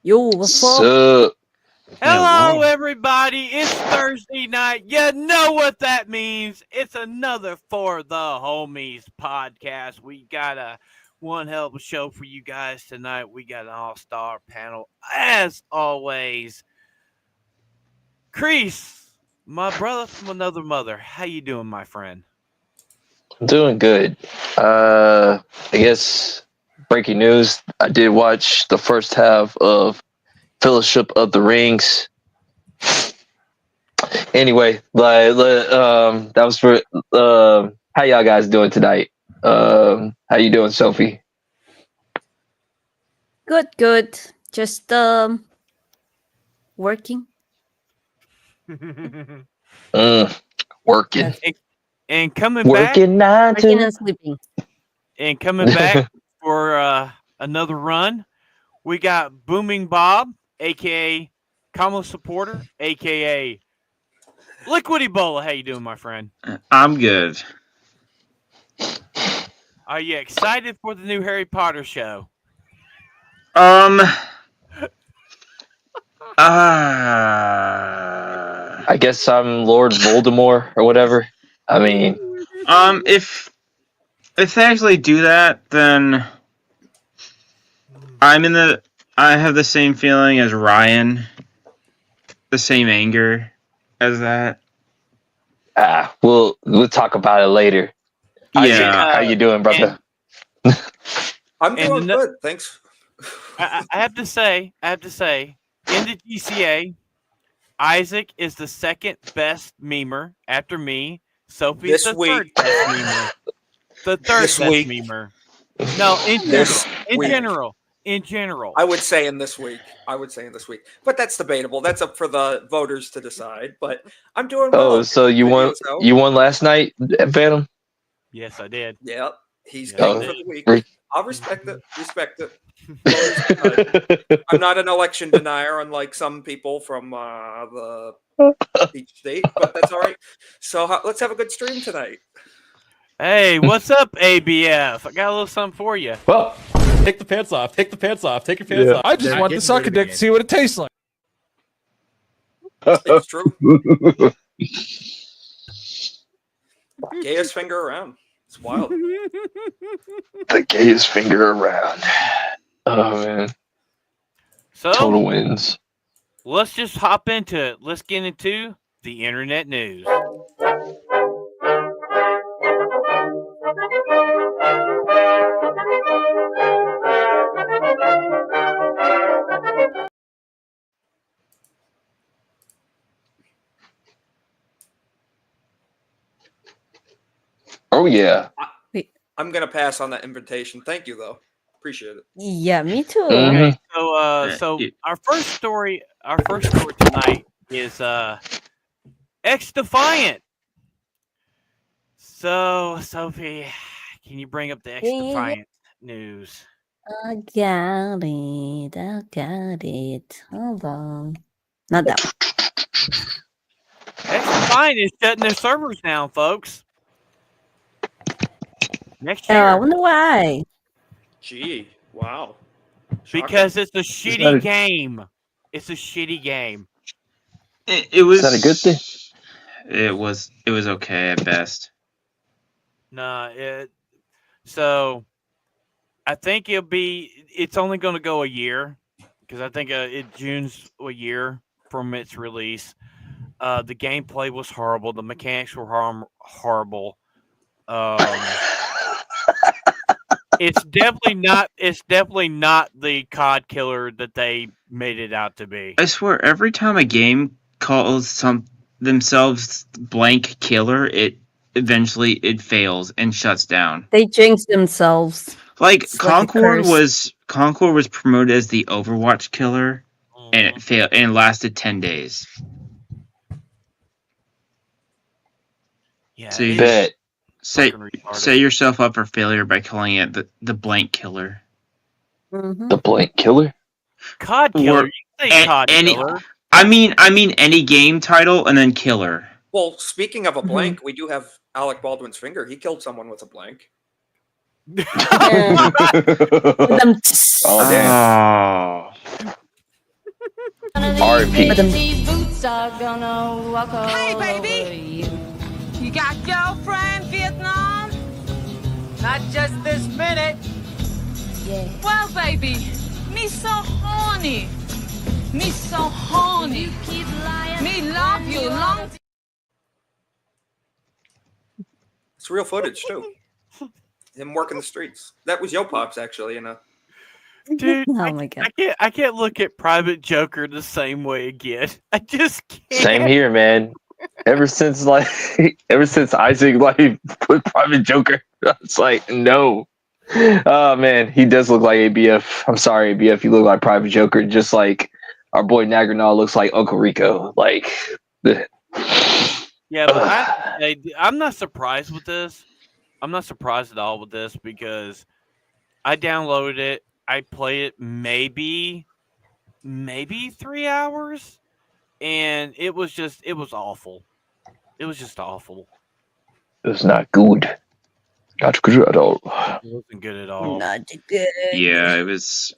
Yo, what's up? Sup? Hello, everybody. It's Thursday night. You know what that means. It's another For the Homies podcast. We got one hell of a show for you guys tonight. We got an all-star panel, as always. Crease, my brother from another mother. How you doing, my friend? I'm doing good. I guess breaking news. I did watch the first half of Fellowship of the Rings. Anyway, that was for how y'all guys doing tonight? How you doing, Sophie? Good. Just working. Working. Yes. and coming Working nine Working to and sleeping. back for another run. We got Booming Bob, aka Kamala supporter, aka Liquid EBola. How you doing, my friend? I'm good. Are you excited for the new Harry Potter show? I guess I'm Lord Voldemort or whatever. I mean, if they actually do that, then I have the same feeling as Ryan, the same anger as that. we'll talk about it later. How you doing, brother? I'm doing good, thanks. I have to say, in the GCA, Isaac is the second best memer after me. Sophie's the third best memer. The third best memer. No, in general. I would say in this week. But that's debatable. That's up for the voters to decide. But I'm doing well. Oh, so you won? You won last night, Phantom? Yes, I did. Yeah, he's king for the week. I'll respect it. I'm not an election denier, unlike some people from the beach state, but that's all right. So let's have a good stream tonight. Hey, what's up, ABF? I got a little something for you. Well, take the pants off. Take your pants off. I just want to suck a dick to see what it tastes like. It's true. Gayest finger around. It's wild. The gayest finger around. Oh man. So total wins. Let's just hop into it. Let's get into the internet news. Oh yeah. I'm gonna pass on that invitation. Thank you though. Appreciate it. Yeah, me too. Okay, so our first story tonight is X Defiant. So Sophie, can you bring up the X Defiant news? I got it. Hold on. Not that one. X Defiant is shutting their servers down, folks. Next year. I wonder why. Gee, wow. Shocking. Because it's a shitty game. It's a shitty game. It was. Is that a good thing? It was okay at best. So I think it's only going to go a year because I think June's a year from its release. The gameplay was horrible. The mechanics were horrible. It's definitely not the COD killer that they made it out to be. I swear, every time a game calls themselves blank killer, it eventually fails and shuts down. They jinx themselves. Like Concord was promoted as the Overwatch killer, and it failed and it lasted 10 days. Yeah, so you set yourself up for failure by calling it the blank killer. Mm-hmm. The blank killer? COD killer. You say COD killer. I mean any game title and then killer. Well, speaking of a blank, we do have Alec Baldwin's finger. He killed someone with a blank. Oh damn! R.I.P. Hey, baby! You got girlfriend, Vietnam? Not just this minute. Yeah. Well, baby, me so horny. Me so horny. Me love you long. It's real footage too. Him working the streets. That was Yo Pops actually, Dude, Oh my god. I can't look at Private Joker the same way again. I just can't. Same here, man. Ever since Isaac put Private Joker, it's like no. Oh man, he does look like ABF. I'm sorry, ABF. You look like Private Joker, just like our boy Nagranal looks like Uncle Rico. Like, Yeah, but I'm not surprised with this. I'm not surprised at all with this because I downloaded it. I played it maybe 3 hours, and it was awful. It was just awful. it was not good. Not good at all. It wasn't good at all. Not good. Yeah, it was.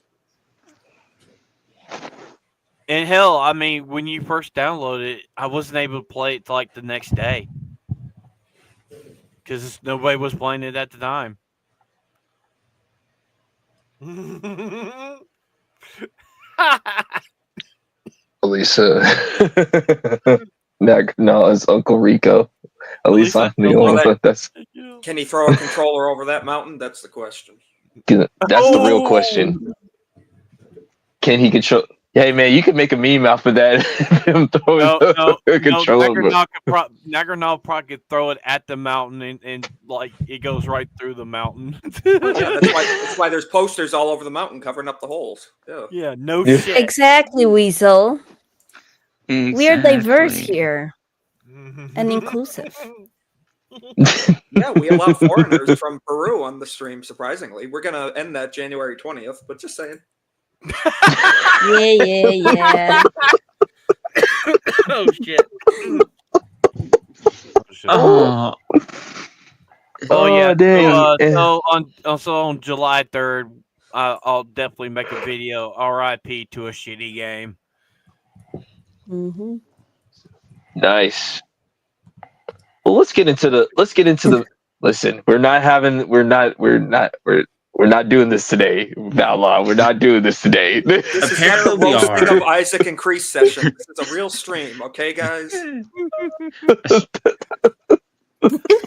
And hell, I mean, when you first downloaded it, I wasn't able to play it till like the next day because nobody was playing it at the time. At least Nagranal is Uncle Rico. At least I know that's Can he throw a controller over that mountain? That's the question. the real question. Can he control? Hey man, you can make a meme off of that. Him throwing a controller. Nagranal probably could throw it at the mountain and like it goes right through the mountain. Yeah, that's why there's posters all over the mountain covering up the holes. Yeah. Yeah, no shit. Exactly, Weasel. Exactly. We're diverse here and inclusive. Yeah, we allow foreigners from Peru on the stream, surprisingly. We're going to end that January 20th, but just saying. Yeah. Oh shit. Oh, Yeah. Dang. So on July 3rd, I'll definitely make a video. RIP to a shitty game. Mm-hmm. Nice. Well, let's get into the. Listen, we're not doing this today. Outlaw, we're not doing this today. This is Apparently not the we roasting are. of Isaac and Crease session. This is a real stream, okay, guys? All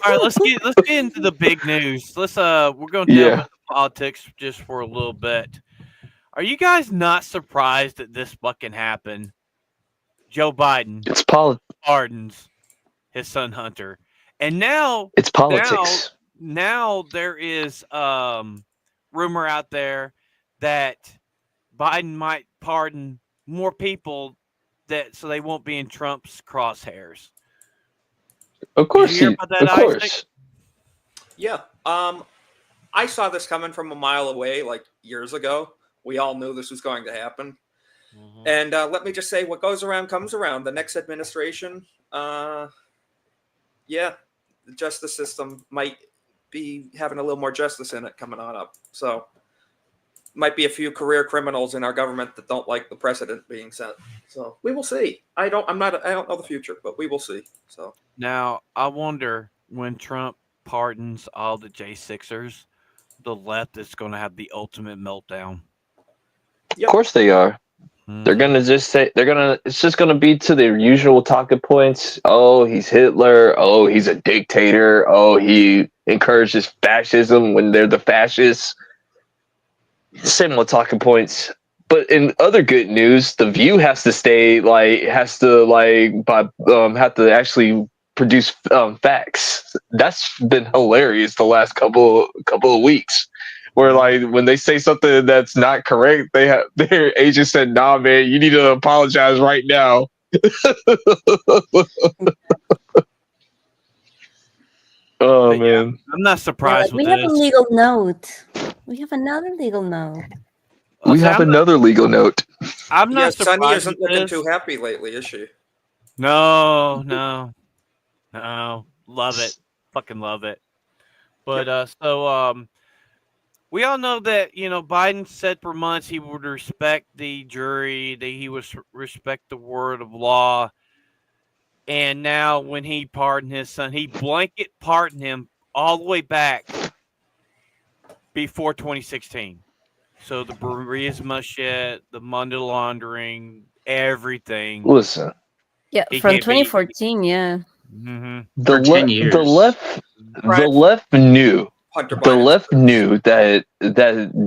right, let's get into the big news. We're going to delve into politics just for a little bit. Are you guys not surprised that this fucking happened? Joe Biden It's pardons his son Hunter, and now It's politics. Now there is rumor out there that Biden might pardon more people so they won't be in Trump's crosshairs. Of course, Did you hear about that, of course. Isaac? Yeah. I saw this coming from a mile away, like years ago. We all knew this was going to happen. Mm-hmm. And let me just say, what goes around comes around. The next administration, the justice system might be having a little more justice in it coming on up. So, might be a few career criminals in our government that don't like the precedent being set. So we will see. I don't know the future, but we will see. So now I wonder when Trump pardons all the J6ers, the left is going to have the ultimate meltdown. Of course they are. They're gonna just say it's just gonna be to their usual talking points. Oh, he's Hitler. Oh, he's a dictator. Oh, he encourages fascism when they're the fascists. Similar talking points. But in other good news, the View has to actually produce facts. That's been hilarious the last couple of weeks. Where like when they say something that's not correct, their agent said, "Nah, man, you need to apologize right now." Oh man, I'm not surprised. We have a legal note. We have another legal note. We have another legal note. I'm not surprised. Sunny isn't with looking this. too happy lately, is she? No. Love it. Fucking love it. But We all know that, Biden said for months he would respect the jury, that he would respect the word of law. And now when he pardoned his son, he blanket pardoned him all the way back before 2016. So the Burisma shit, the money laundering, everything. Listen. Yeah, from 2014, yeah. Mm-hmm. The 10 years. the left knew that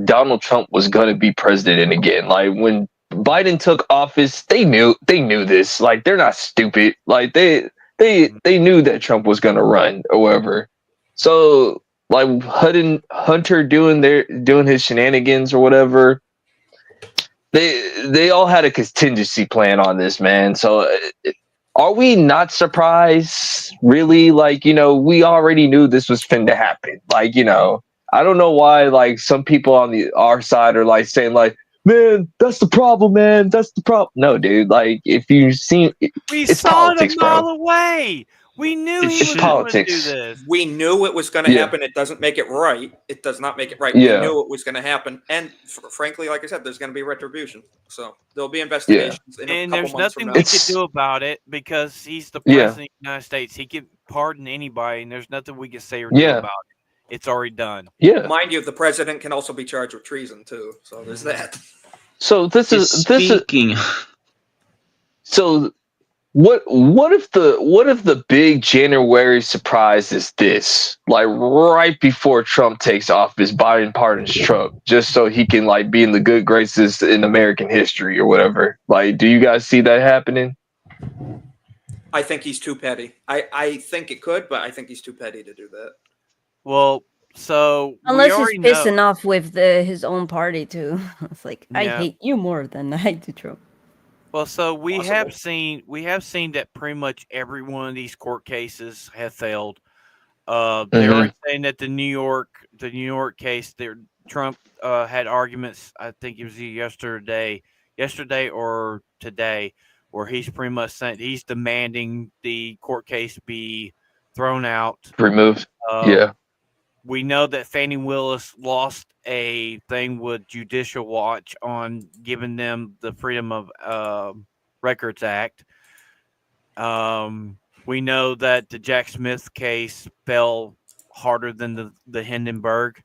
Donald Trump was going to be president again. Like when Biden took office, they knew this. Like they're not stupid. Like they knew that Trump was going to run or whatever. So like Hunter doing his shenanigans or whatever. They all had a contingency plan on this, man. So are we not surprised? Really? Like, we already knew this was finna happen. Like, I don't know why like some people on our side are like saying like, man, that's the problem, man. That's the problem. No, dude. Like, if you've seen, it's saw politics, it a mile bro. away. We knew he was going to do this. We knew it was going to happen. It doesn't make it right. It does not make it right. Yeah. We knew it was going to happen. And frankly, like I said, there's going to be retribution. So there'll be investigations in a couple there's months nothing from we now. can do about it because he's the president of the United States. He can pardon anybody, and there's nothing we can say or do about it. It's already done. Yeah. Mind you, the president can also be charged with treason too. So there's that. So So what if the big January surprise is this? Like right before Trump takes office, Biden pardons Trump just so he can like be in the good graces in American history or whatever. Like, do you guys see that happening? I think he's too petty. I think it could, but I think he's too petty to do that. Well, so unless he's pissing off with his own party too. It's like I hate you more than I do Trump. Well, so we have seen that pretty much every one of these court cases have failed. They are saying that the New York case, Trump had arguments. I think it was yesterday or today, where he's pretty much saying he's demanding the court case be thrown out, removed. We know that Fannie Willis lost a thing with Judicial Watch on giving them the Freedom of Records Act. We know that the Jack Smith case fell harder than the Hindenburg.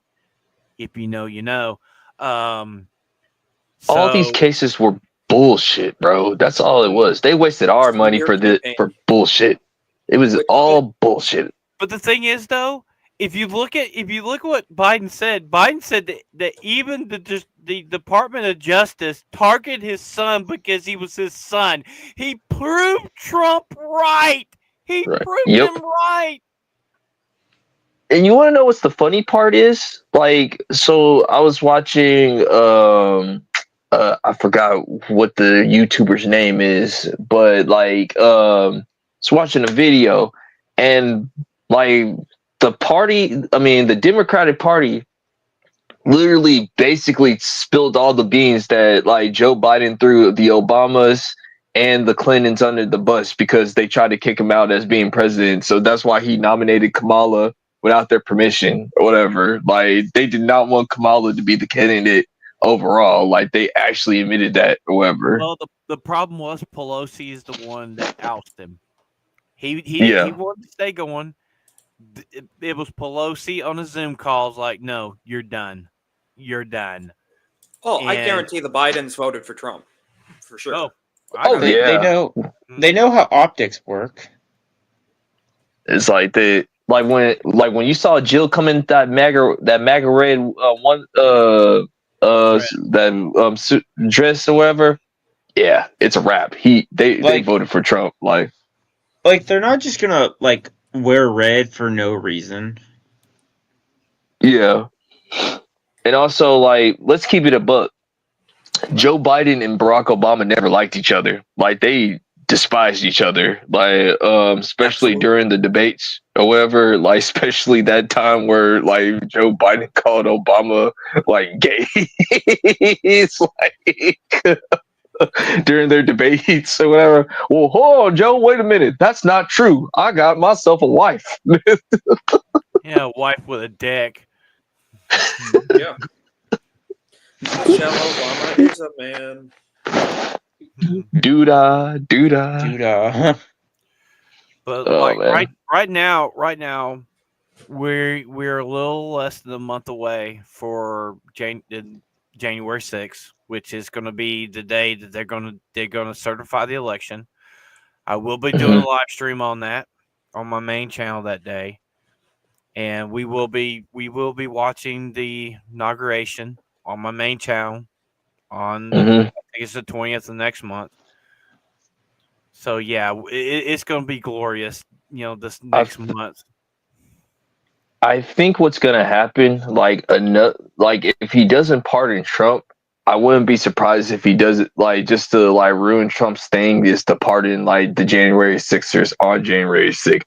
If you know, you know. All these cases were bullshit, bro. That's all it was. They wasted our money for bullshit. It was all bullshit. But the thing is, though, if you look at what Biden said that even the Department of Justice targeted his son because he was his son. He proved Trump right. He proved him right. And you want to know what's the funny part is? Like, so I was watching, I forgot what the YouTuber's name is, but like, was watching a video, and like the Democratic Party literally basically spilled all the beans that like Joe Biden threw the Obamas and the Clintons under the bus because they tried to kick him out as being president. So that's why he nominated Kamala without their permission or whatever. Like, they did not want Kamala to be the candidate overall. Like, they actually admitted that or whatever. Well, the problem was Pelosi is the one that ousted him. He wanted to stay going. It was Pelosi on a Zoom calls like, no, you're done. You're done. Oh, I guarantee the Bidens voted for Trump. For sure. They know how optics work. It's like when you saw Jill come in that MAGA red dress or whatever. Yeah, it's a wrap. They voted for Trump. Like they're not just gonna wear red for no reason. Yeah. And also, let's keep it a buck. Joe Biden and Barack Obama never liked each other. Like, they despised each other. Like, especially during the debates or whatever. Like, especially that time where Joe Biden called Obama gay. It's during their debates or whatever. Well, hold on, Joe. Wait a minute. That's not true. I got myself a wife. Yeah, a wife with a dick. Yeah. Michelle Obama is a man. Doodah. But Oh, like man. right now, we're a little less than a month away for January 6th, which is going to be the day that they're going to certify the election. I will be doing a live stream on that on my main channel that day, and we will be watching the inauguration on my main channel on I think it's the 20th of next month. So yeah, it's going to be glorious, this next month. I think what's gonna happen, like if he doesn't pardon Trump, I wouldn't be surprised if he does it, like just to like ruin Trump's thing, is to pardon like the January 6ers on January 6th.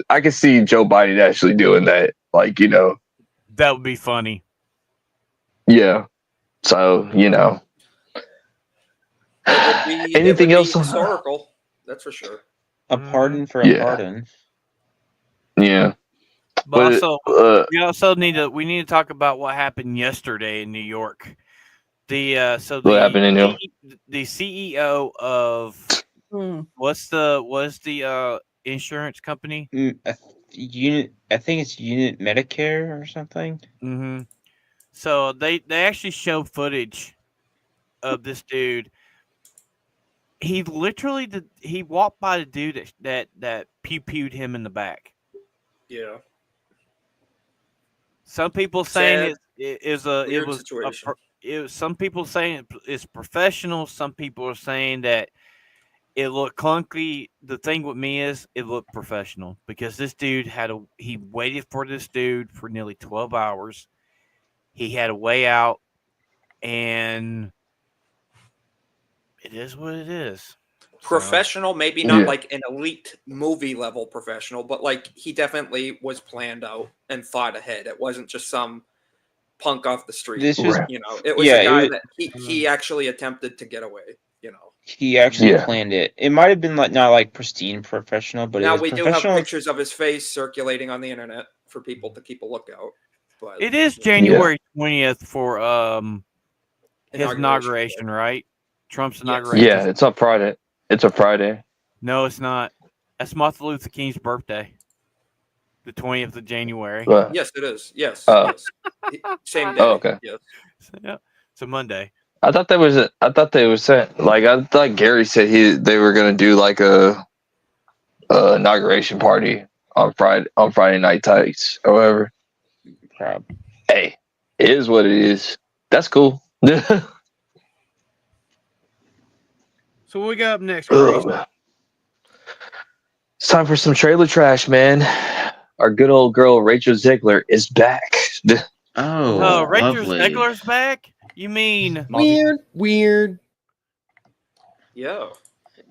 I could see Joe Biden actually doing that, like that would be funny. Yeah, so anything else? Historical, that's for sure. A pardon for a pardon. Yeah. But also need to talk about what happened yesterday in New York. The CEO of what's the insurance company? I think it's Unit Medicare or something. Mm-hmm. So they actually show footage of this dude. He literally he walked by the dude that pew-pewed him in the back. Yeah. Some people saying some people saying it's professional. Some people are saying that it looked clunky. The thing with me is it looked professional because this dude he waited for this dude for nearly 12 hours. He had a way out, and it is what it is. Professional, maybe not like an elite movie level professional, but like he definitely was planned out and thought ahead. It wasn't just some punk off the street. It was a guy that he actually attempted to get away. He actually planned it. It might have been not like pristine professional, but now it was we do have pictures of his face circulating on the internet for people to keep a lookout. But it is January 20th for his inauguration, right? Trump's inauguration. Yeah, it's on Friday. It's a Friday. No, it's not. That's Martin Luther King's birthday. The 20th of January. Yes, it is. Yes. Same day. Oh, okay. Yes. Yeah. It's a Monday. I thought they were saying, like, I thought Gary said they were gonna do like a inauguration party on Friday night tights or whatever. Hey, it is what it is. That's cool. So what we got up next? It's time for some trailer trash, man. Our good old girl Rachel Zegler is back. Oh, Rachel Zegler's back? You mean weird? Yeah.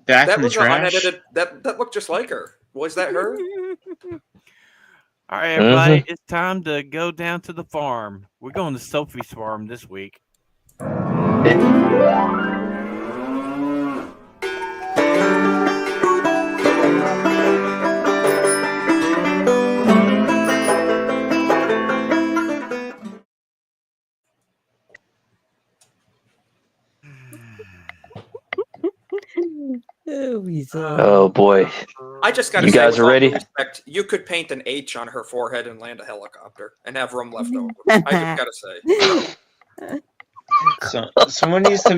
Back that from was the trash. unedited. That looked just like her. Was that her? All right, everybody, it's time to go down to the farm. We're going to Sophie's farm this week. Oh boy! I just got to say, you guys are ready. Respect, you could paint an H on her forehead and land a helicopter and have room left over. I just got to say. Someone needs to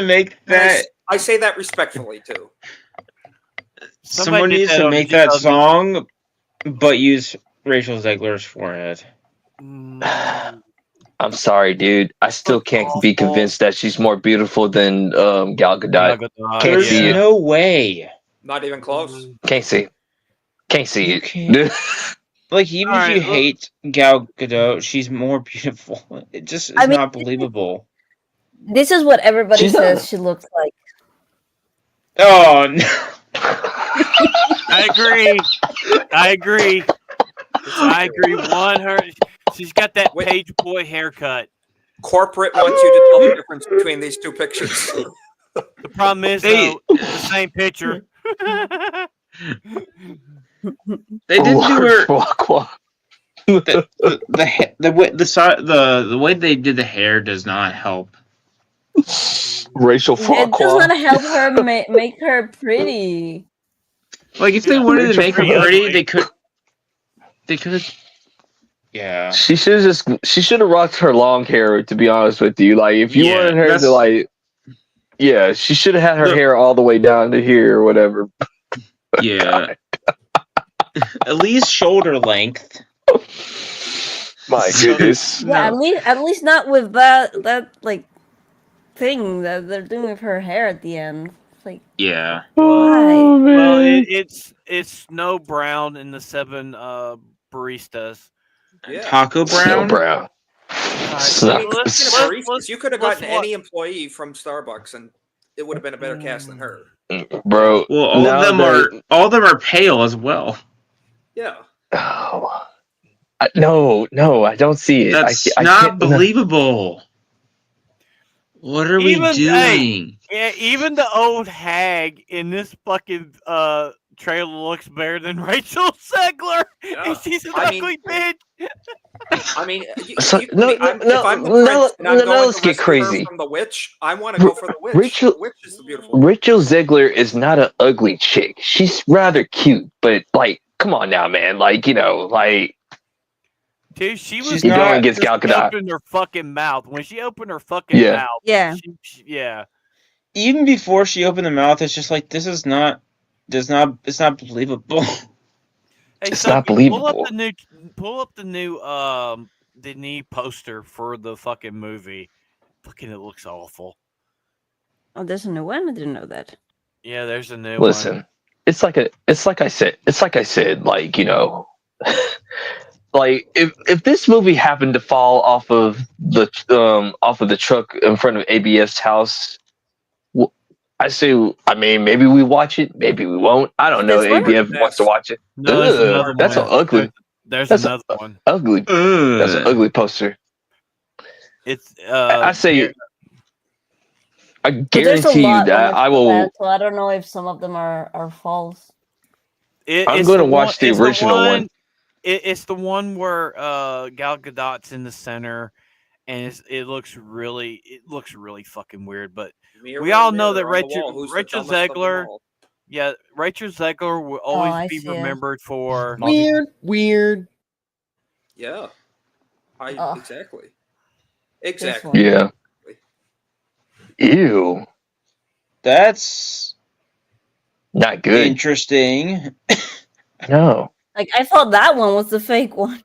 make that. I say that respectfully too. Someone needs to make that song, but use Rachel Zegler's forehead. I'm sorry, dude. I still can't be convinced that she's more beautiful than Gal Gadot. Can't see it. No way. Not even close. Can't see it. Like, even if you hate Gal Gadot, she's more beautiful. It just is not believable. This is what everybody says she looks like. Oh, no. I agree. She's got that page boy haircut. Corporate wants you to tell the difference between these two pictures. The problem is, though, it's the same picture. They didn't do her. The way they did the hair does not help. Racial It does not help her make her pretty. Like if they wanted to make her pretty pretty, ugly. they could. Yeah. She should have rocked her long hair. To be honest with you, like if you wanted her to like, yeah, she should have had her hair all the way down to here or whatever. Yeah. At least shoulder length. My goodness. Yeah, at least not with that like thing that they're doing with her hair at the end. It's like, yeah. Oh, man. Well, it's Snow Brown in the 7 baristas. Yeah. Taco Brown. Snow Brown. You could have gotten any employee from Starbucks, and it would have been a better cast than her. Bro. Well, all of them are pale as well. Yeah. Oh. No, I don't see it. That's I not can't, believable. What are we doing? Yeah, even the old hag in this fucking trailer looks better than Rachel Zegler. Yeah. And she's an ugly bitch. I mean, let's get crazy. From the witch, I want to go for the witch. Rachel, the witch is the beautiful. Rachel Zegler is not an ugly chick. She's rather cute, but like, come on now, man. Like, you know, like. Dude, she's going against Gal Gadot. Opened her fucking mouth. When she opened her fucking mouth, yeah. Even before she opened the mouth, it's just like it's not believable. Hey, it's not believable. Pull up the new poster for the fucking movie. Fucking, it looks awful. Oh, there's a new one? I didn't know that. Yeah, there's a new one. Listen, it's like I said, like, you know. Like if this movie happened to fall off of the truck in front of ABF's house, I mean, maybe we watch it, maybe we won't. I don't know. ABF wants to watch it. No, that's an ugly. There's another one. Ugly. That's an ugly poster. It's. I say. I guarantee you that I will. That, so I don't know if some of them are false. I'm going to watch the original one. It's the one where Gal Gadot's in the center, and it looks really fucking weird. But we all know that Rachel Zegler, Rachel Zegler will always be remembered for weird. Yeah, exactly. Yeah. Ew. That's not good. Interesting. No. Like, I thought that one was the fake one.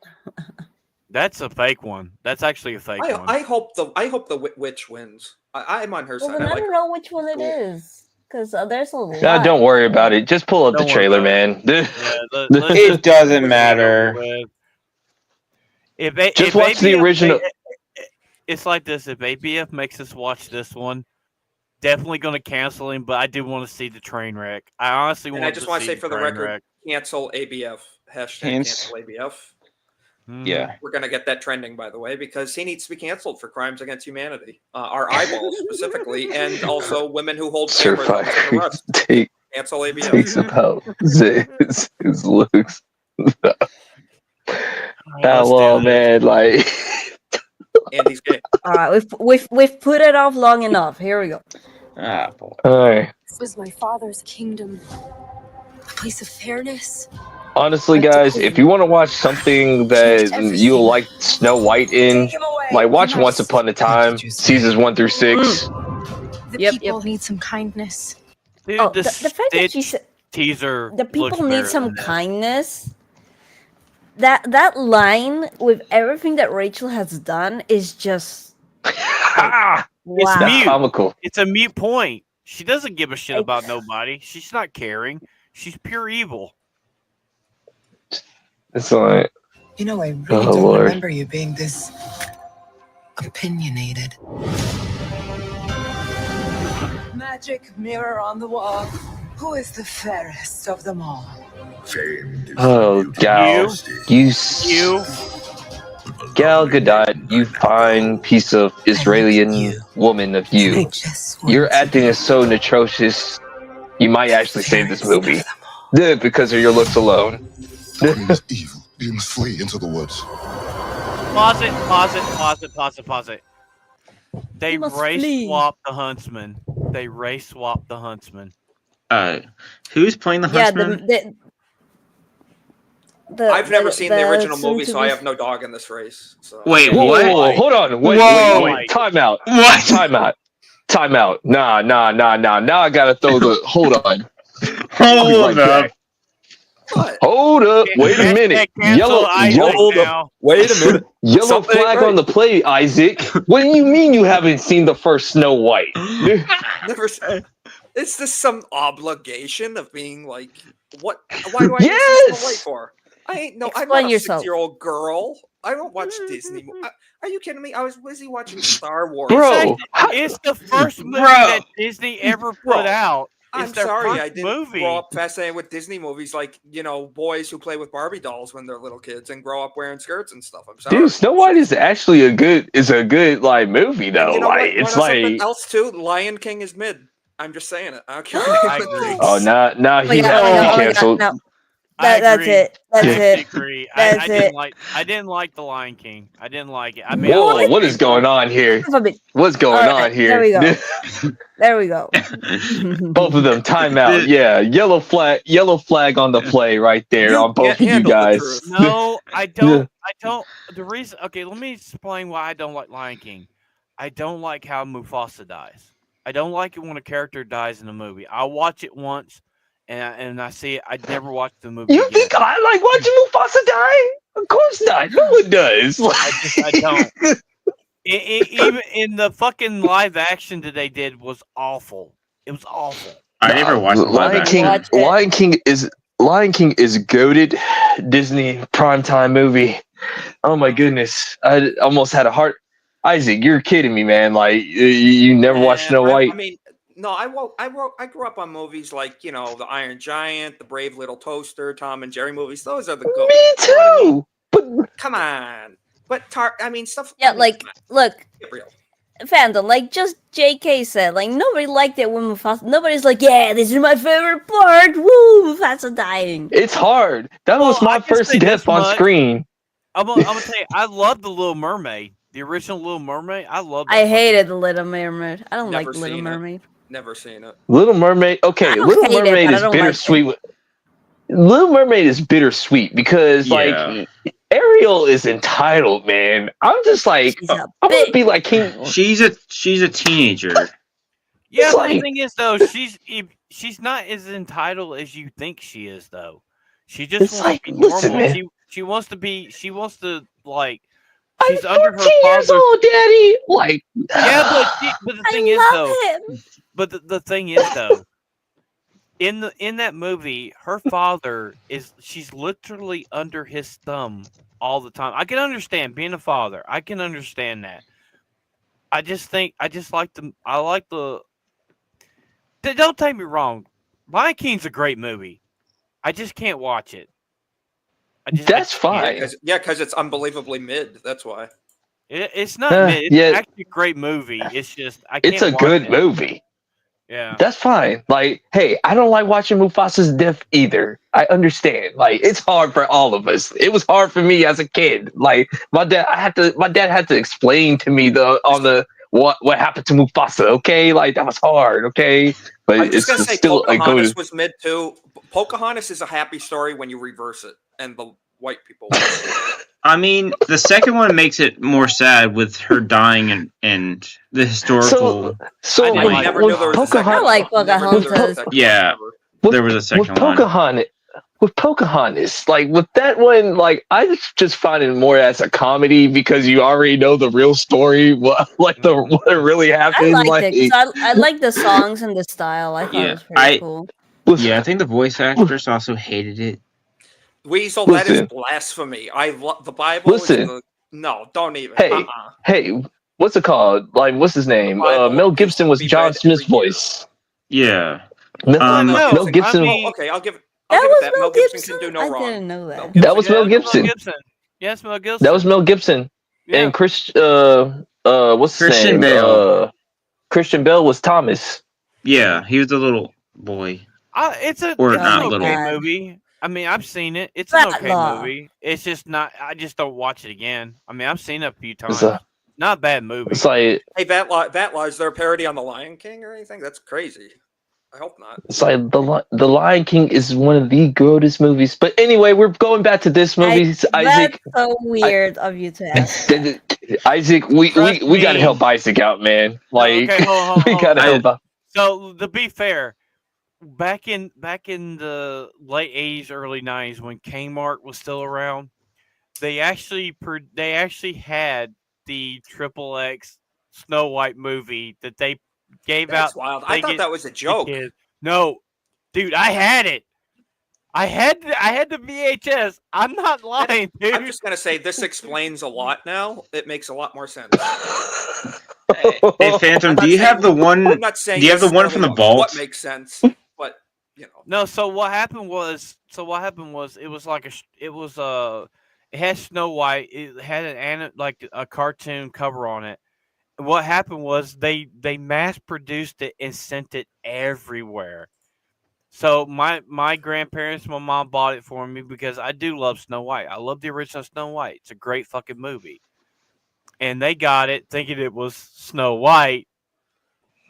That's a fake one. That's actually a fake one. I hope the witch wins. I'm on her side. I don't know which one it is, because there's a lot. No, don't worry about it. Just pull up the trailer, man. It doesn't matter. Just watch the original. It's like this. If ABF makes us watch this one, definitely going to cancel him. But I do want to see the train wreck. I honestly want. And I just want to say for the record, wreck. Cancel ABF. Cancel ABF. Yeah, we're gonna get that trending, by the way, because he needs to be canceled for crimes against humanity, our eyeballs specifically, and also women who hold cameras. Cancel ABF. Takes about his looks. Well, man, like. Andy's gay. All right, we've put it off long enough. Here we go. Ah, boy. All right. This was my father's kingdom, a place of fairness. Honestly, guys, if you want to watch something that you'll like Snow White in, like watch Once Upon a Time, seasons 1 through 6. The people need some kindness. Dude, the fact that she said teaser. The people need some kindness. That line with everything that Rachel has done is just wow. It's mute. Comical. It's a mute point. She doesn't give a shit about nobody. She's not caring. She's pure evil. It's like, you know, I really don't remember you being this opinionated. Magic mirror on the wall. Who is the fairest of them all? oh, Gal, you Gal Gadot, you fine piece of Israeli woman of you. Your acting is so atrocious. You might actually save this movie because of your looks alone. You must flee into the woods. Pause it. They You must race flee. swap the huntsman. Who's playing the Yeah, huntsman? I've never seen the original movie, so I soon-to-be have no dog in this race. So. Wait, Whoa, what? whoa, hold on. Wait. Time out. What? Time out. Nah. Now I gotta throw the. Hold on. I'll be right Hold up. back. Hold up. Wait a minute. Yellow. Wait a minute. Yellow Something flag right. on the play, Isaac. What do you mean you haven't seen the first Snow White? Never. Is this some obligation of being like, what? Why do I need to see Snow White for? I'm Explain not a yourself. 6-year-old girl. I don't watch Disney. Are you kidding me? I was busy watching Star Wars. Bro, It's the first movie that Disney ever put out. I'm It's their sorry, first I didn't movie. grow up fascinated with Disney movies like, boys who play with Barbie dolls when they're little kids and grow up wearing skirts and stuff. I'm sorry. Dude, Snow White is actually a good like movie though. And you know like what? it's Wanna like something else too. Lion King is mid. I'm just saying it. I don't care. I agree. oh now he Oh my has to God, be canceled. no. I That's agree. it. That's I it. agree. That's I didn't like the Lion King. I didn't like it. I mean, Whoa, what is going on here? What's going on here? There we go. There we go. Both of them, timeout. Yeah, yellow flag on the play right there on both of you guys. No, I don't. The reason. Okay, let me explain why I don't like Lion King. I don't like how Mufasa dies. I don't like it when a character dies in a movie. I'll watch it once, and I see it. I'd never watch the movie. You again. think I like watching Mufasa die? Of course not. No one does. I don't. Even in the fucking live action that they did was awful. It was awful. I never watched the live action. Lion King is goated Disney primetime movie. Oh my goodness. I almost had a heart. Isaac, you're kidding me, man. Like you never watched Snow White? I mean, no, I grew up on movies like, The Iron Giant, The Brave Little Toaster, Tom and Jerry movies. Those are the goats. Me too. But come on. But stuff. Yeah, like look, Get real. fandom, like just JK said, like nobody liked it when Mufasa. Nobody's like, yeah, this is my favorite part. Woo, Mufasa dying. It's hard. That was my first death on screen. I'm gonna tell you, I love the Little Mermaid, the original Little Mermaid. I love. I hated the Little Mermaid. I don't like Never the Little seen it. Mermaid. Never seen it. Little Mermaid. Okay, I don't Little hate it, Mermaid but I is don't like bittersweet. Little Mermaid is bittersweet because like Ariel is entitled, man. I'm just like I'm gonna be like King. She's a teenager. Yeah, It's but like- the thing is though, she's not as entitled as you think she is though. She just It's wants like, to be normal. listen, man. She wants to be. She wants to like. I'm She's under her 14 years father's. old, Daddy. Like, Yeah, but the thing is though. him. But the thing is though. In that movie, her father she's literally under his thumb all the time. I can understand being a father. I can understand that. I like the. Don't take me wrong. Lion King's a great movie. I just can't watch it. That's fine. Yeah, because it's unbelievably mid. That's why. It's not mid. It's actually a great movie. It's just I can't. It's a watch good it. movie. Yeah. That's fine. Like, hey, I don't like watching Mufasa's death either. I understand. Like, it's hard for all of us. It was hard for me as a kid. Like, my dad had to explain to me what happened to Mufasa. Okay, like that was hard. Okay, but I'm just it's gonna say still Pocahontas was mid too. Pocahontas is a happy story when you reverse it, and the white people. I mean, the second one makes it more sad with her dying and the historical. So I never knew there was a second. I like Pocahontas. Yeah, there was a second one. With Pocahontas, like with that one, like I just find it more as a comedy because you already know the real story, what really happened. I liked it 'cause I like the songs and the style. I thought it was pretty cool. Yeah, I think the voice actress also hated it. Weasel, that is blasphemy. I love the Bible. Listen. No, don't even. Hey, what's it called? Like, what's his name? Mel Gibson was John Smith's voice. Yeah. Mel Gibson. Okay, I'll give it that. Mel Gibson can do no wrong. I didn't know that. That was Mel Gibson. Yes, Mel Gibson. That was Mel Gibson. Yeah. And what's his Christian name? Bale. Christian Bale was Thomas. Yeah, he was the little boy. It's a Or it's not an little. okay movie. I mean, I've seen it. It's an That okay law. movie. It's just not. I just don't watch it again. I mean, I've seen it a few times. It's a- Not a bad movie. It's like Hey, That Law, is there a parody on The Lion King or anything? That's crazy. I hope not. the Lion King is one of the greatest movies. But anyway, we're going back to this movie, Isaac. That's so weird of you to ask. Isaac, we Trust gotta me. help Isaac out, man. Like, okay, hold we on. gotta help out. So to be fair, back in the late '80s, early '90s, when Kmart was still around, they actually had the XXX Snow White movie that they gave That's out. wild. I thought that was a joke. No, dude, I had it. I had the VHS. I'm not lying, dude. I'm just gonna say this explains a lot now. It makes a lot more sense. Hey, Phantom, do you have the one? I'm not saying Do you have the one from the vault? What makes sense, but you know. No, so what happened was it was like it had Snow White. It had like a cartoon cover on it. And what happened was they mass produced it and sent it everywhere. So my grandparents, my mom bought it for me because I do love Snow White. I love the original Snow White. It's a great fucking movie. And they got it thinking it was Snow White.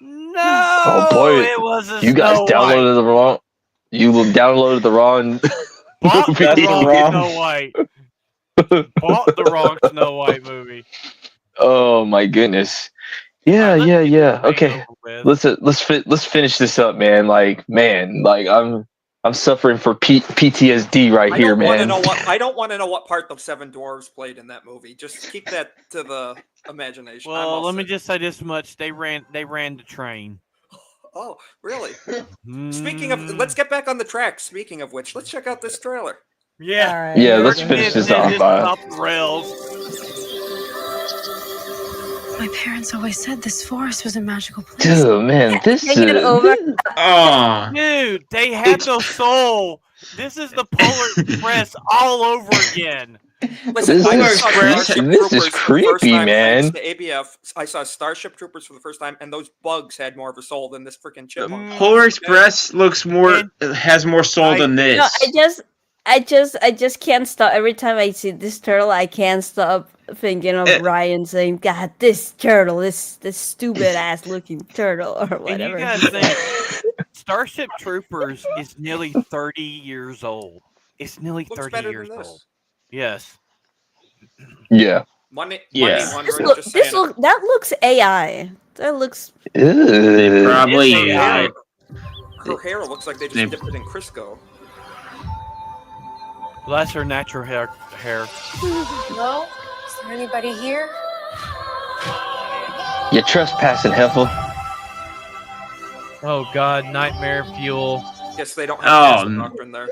No, Oh boy, it wasn't. you guys Snow downloaded White. the wrong. You downloaded the wrong. Bought the movie. wrong Snow White. Bought the wrong Snow White movie. Oh my goodness. Yeah. All right, let's get this thing Okay. over with. Let's finish this up, man. Like I'm suffering for PTSD right I here, don't want to man. know what I don't want to know what part the Seven Dwarves played in that movie. Just keep that to the imagination. I'm Well, all let me set. just say this much: they ran the train. Oh, really? Speaking of, let's get back on the track. Speaking of which, let's check out this trailer. Yeah, All right. Yeah, let's here finish we this go. off. off the rails. My parents always said this forest was a magical place. Dude, man, this Take it over. Oh, Dude, they have no soul. This is the Polar Express all over again. Listen, This I is saw creepy. Starship This is Troopers for the first creepy, time man. thanks to ABF. I saw Starship Troopers for the first time, and those bugs had more of a soul than this freaking chipmunk. Polar Express looks more has more soul than this. No, I just can't stop. Every time I see this turtle, I can't stop thinking of Ryan saying, "God, this turtle, this stupid ass looking turtle," or And whatever. you guys think Starship Troopers is nearly 30 years old. It's nearly Looks 30 better years than this. old. Yes. Yeah. Money, Yeah. Money This 100, just saying it. that looks AI. That looks. They Ew. probably Yeah. Her hair looks like they just dipped it in Crisco. Well, that's her natural hair. No? Is there anybody here? You're trespassing, Heifer. Oh God, nightmare fuel. Guess they don't have Oh, cancel doctrine there.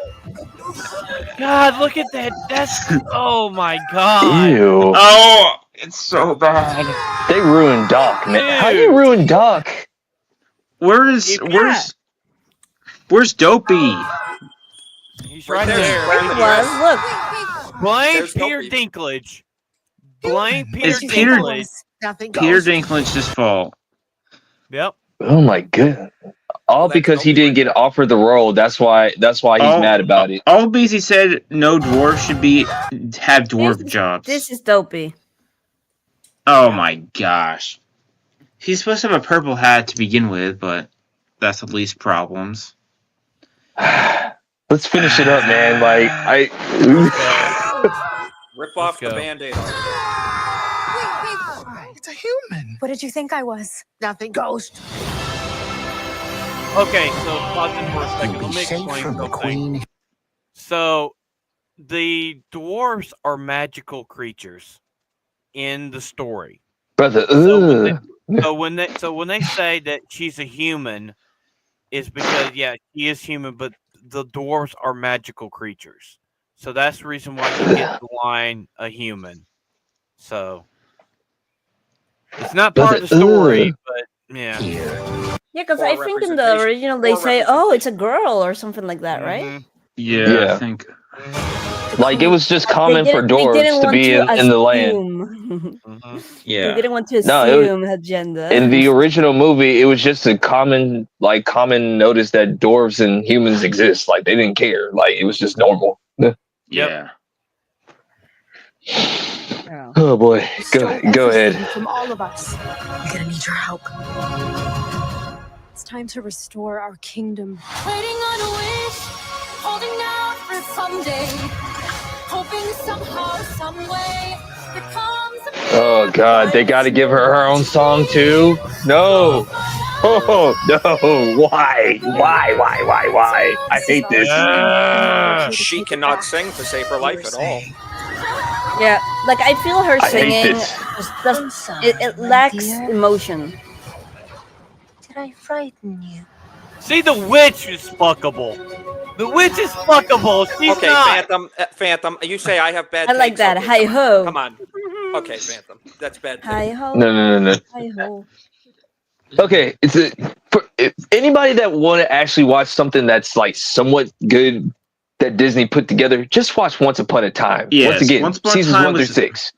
God, look at that. That's oh my God. Ew. Oh, it's so bad. They ruined Doc, man. How you Dude. ruin Doc? Where's Dopey? He's Right right there. there. Right It in the was. dress. Look. Blame There's Peter Dopey. Dinklage. Blame Peter Is Peter- Dinklage. Nothing. Peter Dinklage's fault. Yep. Oh my god. All that's because he Dopey didn't get offered the role. That's why he's mad about it. All because he said no dwarf should have dwarf jobs. This is dopey. Oh my gosh. He's supposed to have a purple hat to begin with, but that's the least problems. Let's finish it up, man. Like Rip off the go. Band-Aid. It's a human. What did you think I was? Nothing. Ghost. Okay, so pause it for a second. Let me explain something. So, the dwarves are magical creatures in the story. brother. So when they say that she's a human, is because she is human, but the dwarves are magical creatures. So that's the reason why you get the line a human. So it's not part of the story, but yeah. Yeah, because Or I think in the representation. original they Or say, "Oh, it's a girl" or something like that, right? Mhm. Yeah, Yeah. I think. Like it was just They common for didn't. They didn't dwarves to want be to in the land. assume. Mm-hmm. They Yeah. didn't want to No, it was, assume agenda. in the original movie, it was just a common notice that dwarves and humans exist. Like they didn't care. Like it was just normal. Yeah. Oh. Oh boy, You stole go everything ahead. from all of us. We're gonna need your help. It's time to restore our kingdom. Waiting on a wish, holding out for someday, hoping somehow, some way, there comes a Oh god, they got to give her own song too. No. Oh no! Why? I hate this. She cannot sing to save her life at all. Yeah, like I feel her I hate singing. this. It lacks emotion. Did I frighten you? See, the witch is fuckable. The witch is fuckable. She's Okay, not. Phantom. You say I have bad. I like takes. that. Okay, Hi ho. Come on. Okay, Phantom. That's bad. Take. Hi ho. No. Hi ho. Okay, for anybody that want to actually watch something that's like somewhat good that Disney put together, just watch Once Upon a Time. Yes, Once again, Once Upon a seasons Time 1 through was- 6.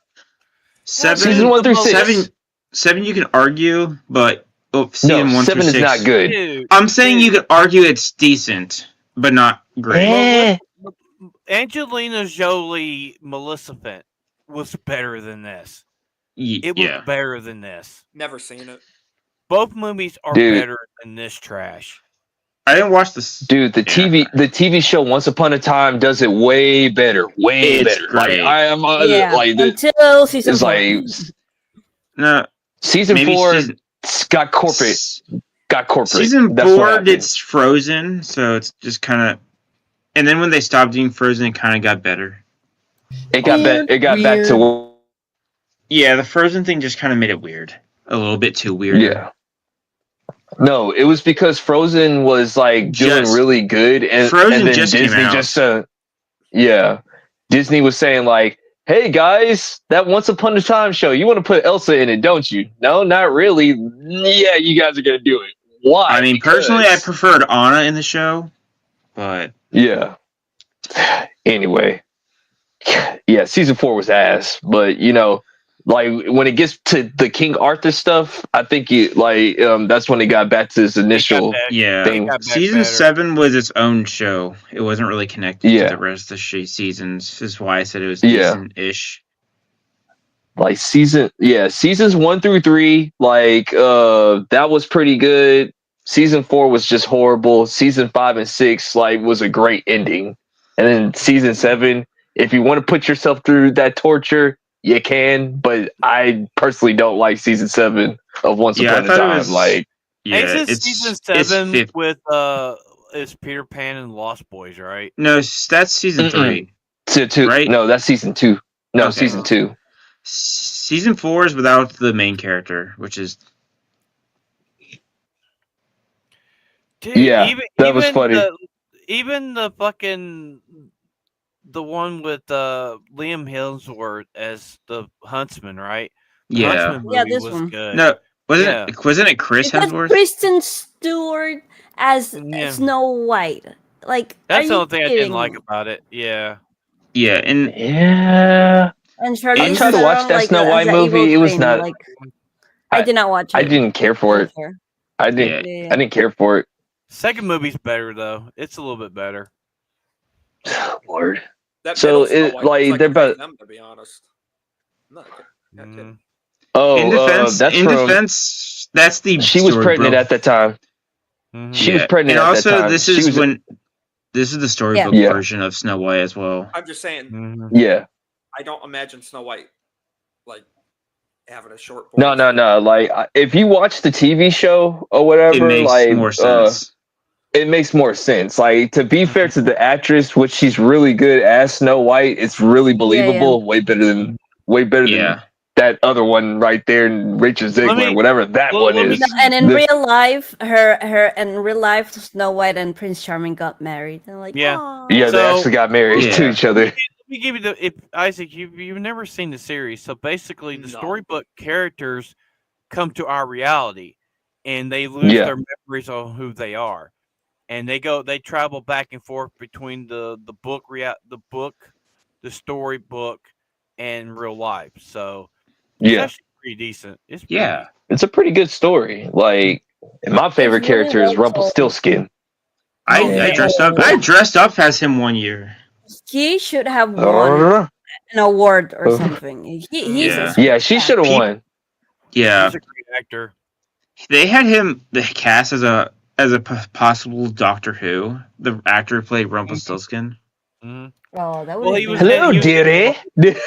Season 1 through 6. Seven you can argue, but season No, 1 7 through is 6. not good. Dude, I'm saying you could argue it's decent, but not great. Eh. Angelina Jolie Maleficent was better than this. It was Yeah. better than this. Never seen it. Both movies are Dude. better than this trash. I didn't watch this. Dude, the TV show Once Upon a Time does it way better. Way It's better. great. Like I am Yeah. like Until season it's 4. like No, season maybe 4 season, got corporate. Season That's what 4 happened. gets Frozen, so it's just kind of. And then when they stopped doing Frozen, it kind of got better. It got back to Yeah, the Frozen thing just kind of made it weird. A little bit too weird. yeah. No, it was because Frozen was like doing Just- really good, and Frozen then just came Disney out. just Disney was saying like, "Hey guys, that Once Upon a Time show, you want to put Elsa in it, don't you?" No, not really. Yeah, you guys are gonna do it. Why? I mean, personally, I Because- preferred Anna in the show, but Yeah. Anyway, yeah, season 4 was ass, but you know, like when it gets to the King Arthur stuff, I think that's when it got back to its initial yeah, thing. season 7 was its own show. It wasn't really connected Yeah. to the rest of the seasons. This is why I said it was Yeah. decent-ish. Like seasons 1 through 3, like that was pretty good. Season 4 was just horrible. Season 5 and 6 like was a great ending, and then season 7, if you want to put yourself through that torture, you can. But I personally don't like season 7 of Once Yeah, I Upon a thought it Time. was- Like, Yeah, Ain't this season 7 fif- with is Peter Pan and Lost Boys, right? No, that's season 3. two, Right? No, that's season 2. No, Okay. season 2. Season 4 is without the main character, which is Dude, Yeah, that was funny. Even the fucking the one with Liam Hemsworth as the huntsman, right? The Yeah. Huntsman Yeah, movie this was one. good. no. Wasn't Yeah. it Chris It got Hemsworth? Kristen Stewart as Yeah. Snow White. Like That's are the you only thing I kidding didn't like me? about it. Yeah. Yeah, and Yeah, And I Charlize tried to watch Theron, that like, Snow as White the evil movie. It was queen, not. like I did not watch it. I didn't care for it. Fair. I didn't. Yeah. I didn't care for it. Second movie's better though. It's a little bit better. Lord. That So middle Snow it- White like, was like they're a pain about- them, to be honest. Not kidding. Mm. Oh, in defense, that's from. that's the She was story, pregnant bro. at the time. Mhm. She was Yeah, pregnant and at also that time. this She is was- when this is the storybook Yeah. version of Snow White as well. I'm just saying, Mhm. Yeah. I don't imagine Snow White like having a short. No. Like, if you watch the TV show or whatever, It makes like, more sense. it makes more sense. Like, to be fair to the actress, which she's really good as Snow White, it's really believable. Way better than Yeah. that other one right there, and Rachel Ziegler, me- whatever that well, one let me- is. No, and in The- real life, her in real life, Snow White and Prince Charming got married. And like, Yeah. "Aw." Yeah, they So- actually got married to Yeah. each other. Let me give you the if Isaac, you've never seen the series, so basically the No. storybook characters come to our reality, and they lose Yeah. their memories on who they are, and they travel back and forth between the book the storybook and real life. So it's Yeah, actually pretty decent. It's pretty Yeah. decent. it's a pretty good story. Like, and my It's favorite really character is well told. Rumpelstiltskin. Oh, I yeah. dressed up as him one year. He should have won an award or something. He's a Yeah. Yeah, she should have spectacular. won. Yeah. He's a great actor. They had him the cast as a possible Doctor Who. The actor who played Rumpelstiltskin. Mhm. Oh, that would Well, have he been was Hello, in, he was in, dearie. he was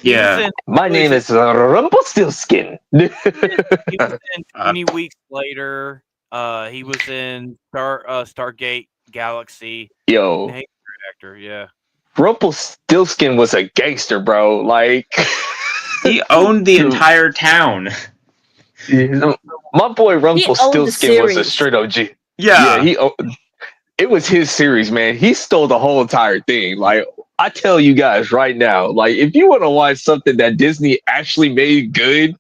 Yeah. in My name is Rumpelstiltskin. he was in Uh, 20 Weeks Later. He was in Stargate Galaxy. Yo, He's a great actor, yeah. Rumpelstiltskin was a gangster, bro. Like, He owned the entire town. my boy He owned the Rumpelstiltskin was a series. straight OG. Yeah. It was his series, man. He stole the whole entire thing. Like, I tell you guys right now, like, if you want to watch something that Disney actually made good,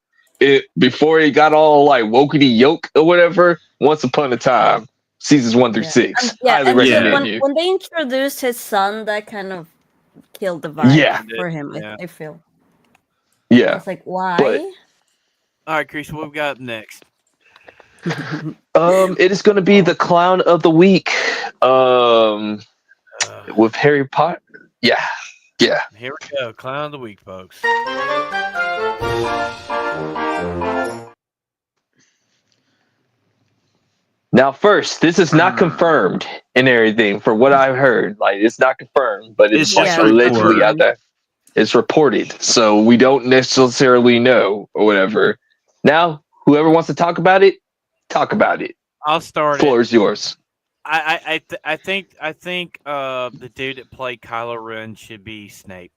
before it got all like wokey yoke or whatever, Once Upon a Time, seasons 1 through 6. Highly and recommend when, you. when they introduced his son, that kind of killed the vibe Yeah. for him. Yeah. I feel. I Yeah. was like, why? But All right, Chris, what we got up next? it is going to be the clown of the week. With Harry Potter. Yeah. Yeah. Here we go. Clown of the week, folks. Now, first, this is not confirmed and everything for what I've heard. Like, it's not confirmed, but it's It's like just allegedly reported. out there. It's reported, so we don't necessarily know or whatever. Now, whoever wants to talk about it, talk about it. I'll start Floor it. is yours. I think the dude that played Kylo Ren should be Snape.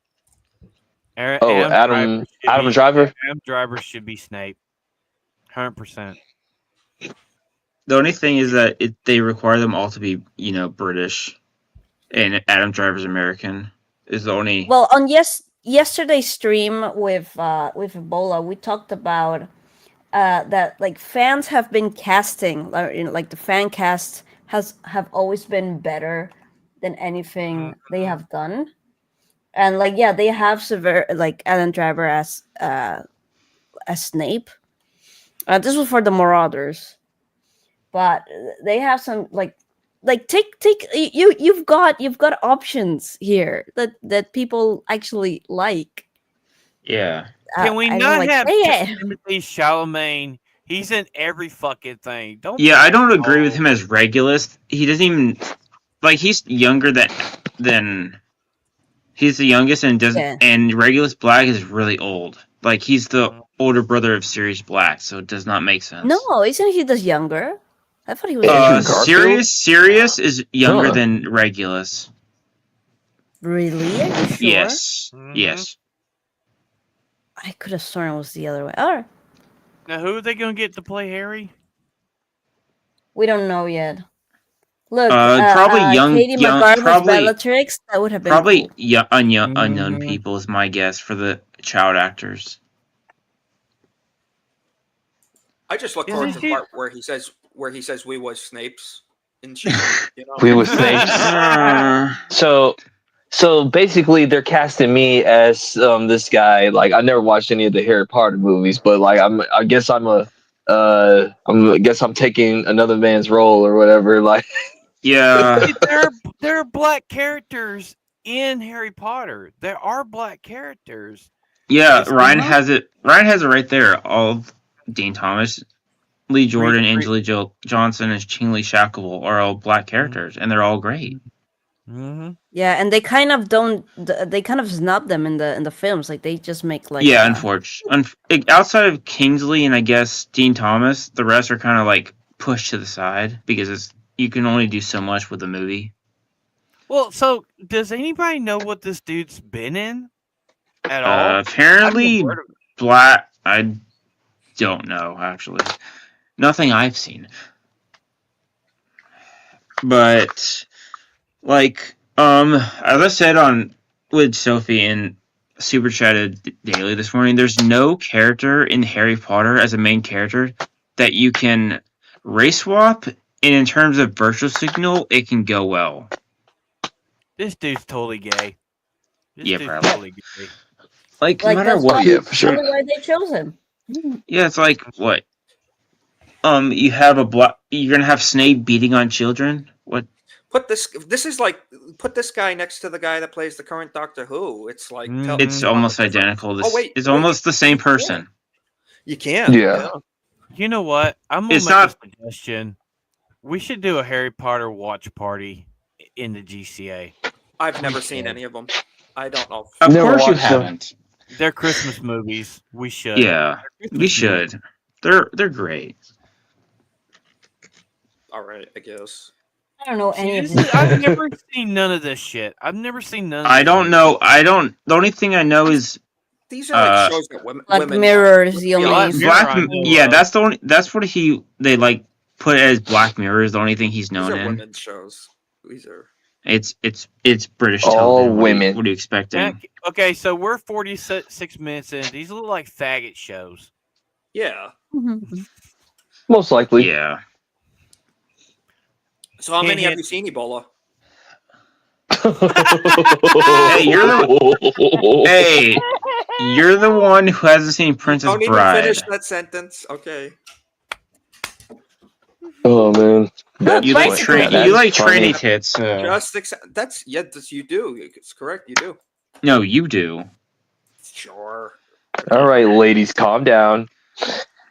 Adam Driver Driver? Adam Driver should be Snape. 100%. The only thing is that they require them all to be, British, and Adam Driver's American. Is the only. Well, on yesterday's stream with EBola, we talked about that like fans have been casting, like the fan cast have always been better than anything they have done, and like they have severe like Adam Driver as Snape. This was for the Marauders, but they have some like take you've got options here that people actually like. Yeah. Can we I not don't have yeah. Timothy Chalamet? He's in every fucking thing. I don't agree with him as Regulus. He doesn't even he's younger than he's the youngest and doesn't and Regulus Black is really old. Like he's the older brother of Sirius Black, so it does not make sense. No, isn't he just younger? I thought he was Sirius is younger than Regulus. Really? Are you sure? Yes. Yes. I could have sworn it was the other way. All right. Now, who are they going to get to play Harry? We don't know yet. Look, probably young, Katie McGarvey's probably Bellatrix. That would have been probably cool. unknown people is my guess for the child actors. I just look forward to the part where he says we was Snapes and shit. We was Snapes. So basically, they're casting me as this guy. Like I never watched any of the Harry Potter movies, but like I guess I'm taking another man's role or whatever. Like, yeah, there are black characters in Harry Potter. There are black characters. Yeah, Ryan has it. Ryan has it right there. All of Dean Thomas, Lee Jordan, Angela Johnson, and Ching Lee Shackable are all black characters, and they're all great. Mm-hmm. Yeah, and they kind of don't. They kind of snub them in the films. Like they just make like. Yeah, unfortunately, outside of Kingsley and I guess Dean Thomas, the rest are kind of like pushed to the side because you can only do so much with a movie. Well, so does anybody know what this dude's been in at all? Apparently, black. I don't know actually. Nothing I've seen, but. Like, as I said with Sophie in Super Chatted Daily this morning, there's no character in Harry Potter as a main character that you can race swap, and in terms of virtual signal, it can go well. This dude's totally gay. This Yeah, dude's probably. totally gay. Like, no Like matter that's what. Yeah, for sure. probably why they chose him. Yeah, it's like what? You have you're gonna have Snape beating on children. What? Put this. This is like put this guy next to the guy that plays the current Doctor Who. It's like It's tell almost the difference. identical. Oh wait, It's wait, almost the same you person. You can. Yeah. You know what? I'm gonna It's make not- a suggestion. We should do a Harry Potter watch party in the GCA. I've never seen any of them. I don't know. Of Never course you watched them. haven't. They're Christmas movies. We should. Yeah, They're we Christmas should. movies. They're great. All right, I guess. I don't know any of See, this. I've never seen none of this shit. I've never seen none of I this don't shit. know. The only thing I know is These are like shows that women. Black women Mirror watch. is the Let's be only- honest. Mirror, I Black. know Yeah, of. that's what they like put as Black Mirror is the only thing he's These known are in. women's shows. These are. It's British All television. women. What are you expecting? Okay, so we're 46 minutes in. These look like faggot shows. Yeah. Most likely. Yeah. So how many Hint, have you seen, Ebola? Hey, you're the one who hasn't seen Princess Don't even Bride. finish that sentence. Okay. Oh man. That's You like funny. Yeah, that you is like funny. tranny tits. So. Just that's you do. It's correct. You do. No, you do. Sure. All right, ladies, calm down.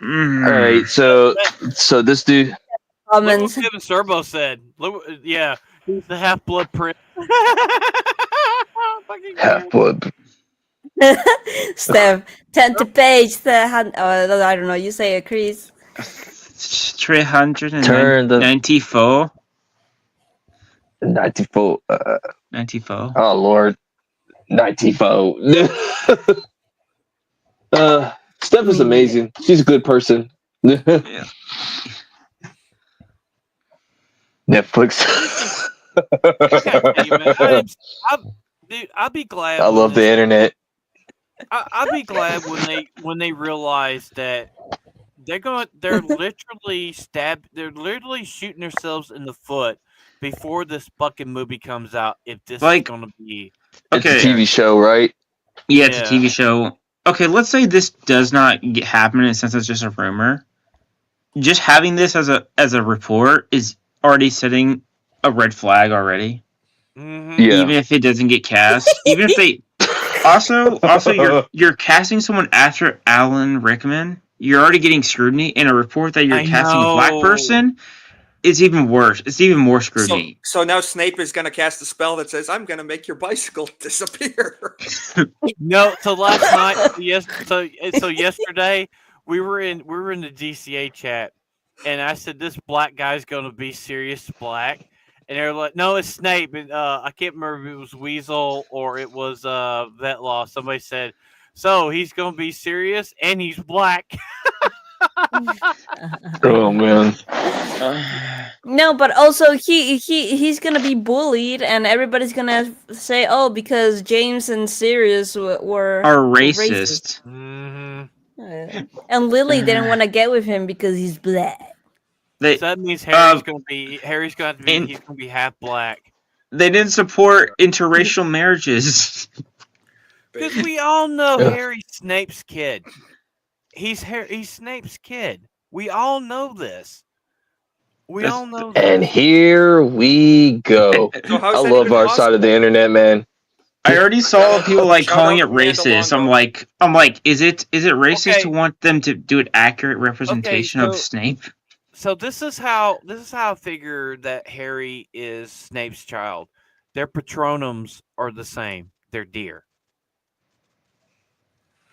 Mm. All right, so this dude. Look what Comments. Kevin Sorbo said. Look, yeah, he's the half-blood prince. Fucking Half blood. Steph, 10 to page. I don't know. You say it, Chris. 394. 94. 94. Oh Lord, 94. Steph is amazing. She's a good person. Yeah. Netflix. Dude, I'll be glad. I love the internet. I'll be glad when they realize that they're literally they're literally shooting themselves in the foot before this fucking movie comes out. If this is gonna be It's a TV show, right? Yeah, it's a TV show. Okay, let's say this does not happen, and since it's just a rumor, just having this as a report is already setting a red flag already. Mm-hmm. Yeah. Even if it doesn't get cast, even if they also you're casting someone after Alan Rickman, you're already getting scrutiny. And a report that you're casting a black person is even worse. It's even more scrutiny. So now Snape is going to cast a spell that says, "I'm going to make your bicycle disappear." No, so last night, so yesterday we were in the DCA chat, and I said this black guy's gonna be Sirius Black, and they're like, "No, it's Snape." And I can't remember if it was Weasel or it was Vetlaw. Somebody said, "So he's gonna be Sirius and he's black." Oh man. No, but also he's gonna be bullied, and everybody's gonna say, "Oh, because James and Sirius were Are racist." And Lily didn't want to get with him because he's black. So that means Harry's gonna be he's gonna be half black. They didn't support interracial marriages. Because we all know Harry's Snape's kid. He's Snape's kid. We all know this. We all know this. And here we go. So how's I that love even our side of the possible? internet, man. I already saw people like Shout calling it out Amanda racist. Longo. I'm like, is it racist Okay. to want them to do an accurate representation of so- Snape? So this is how I figure that Harry is Snape's child. Their patronums are the same. They're deer.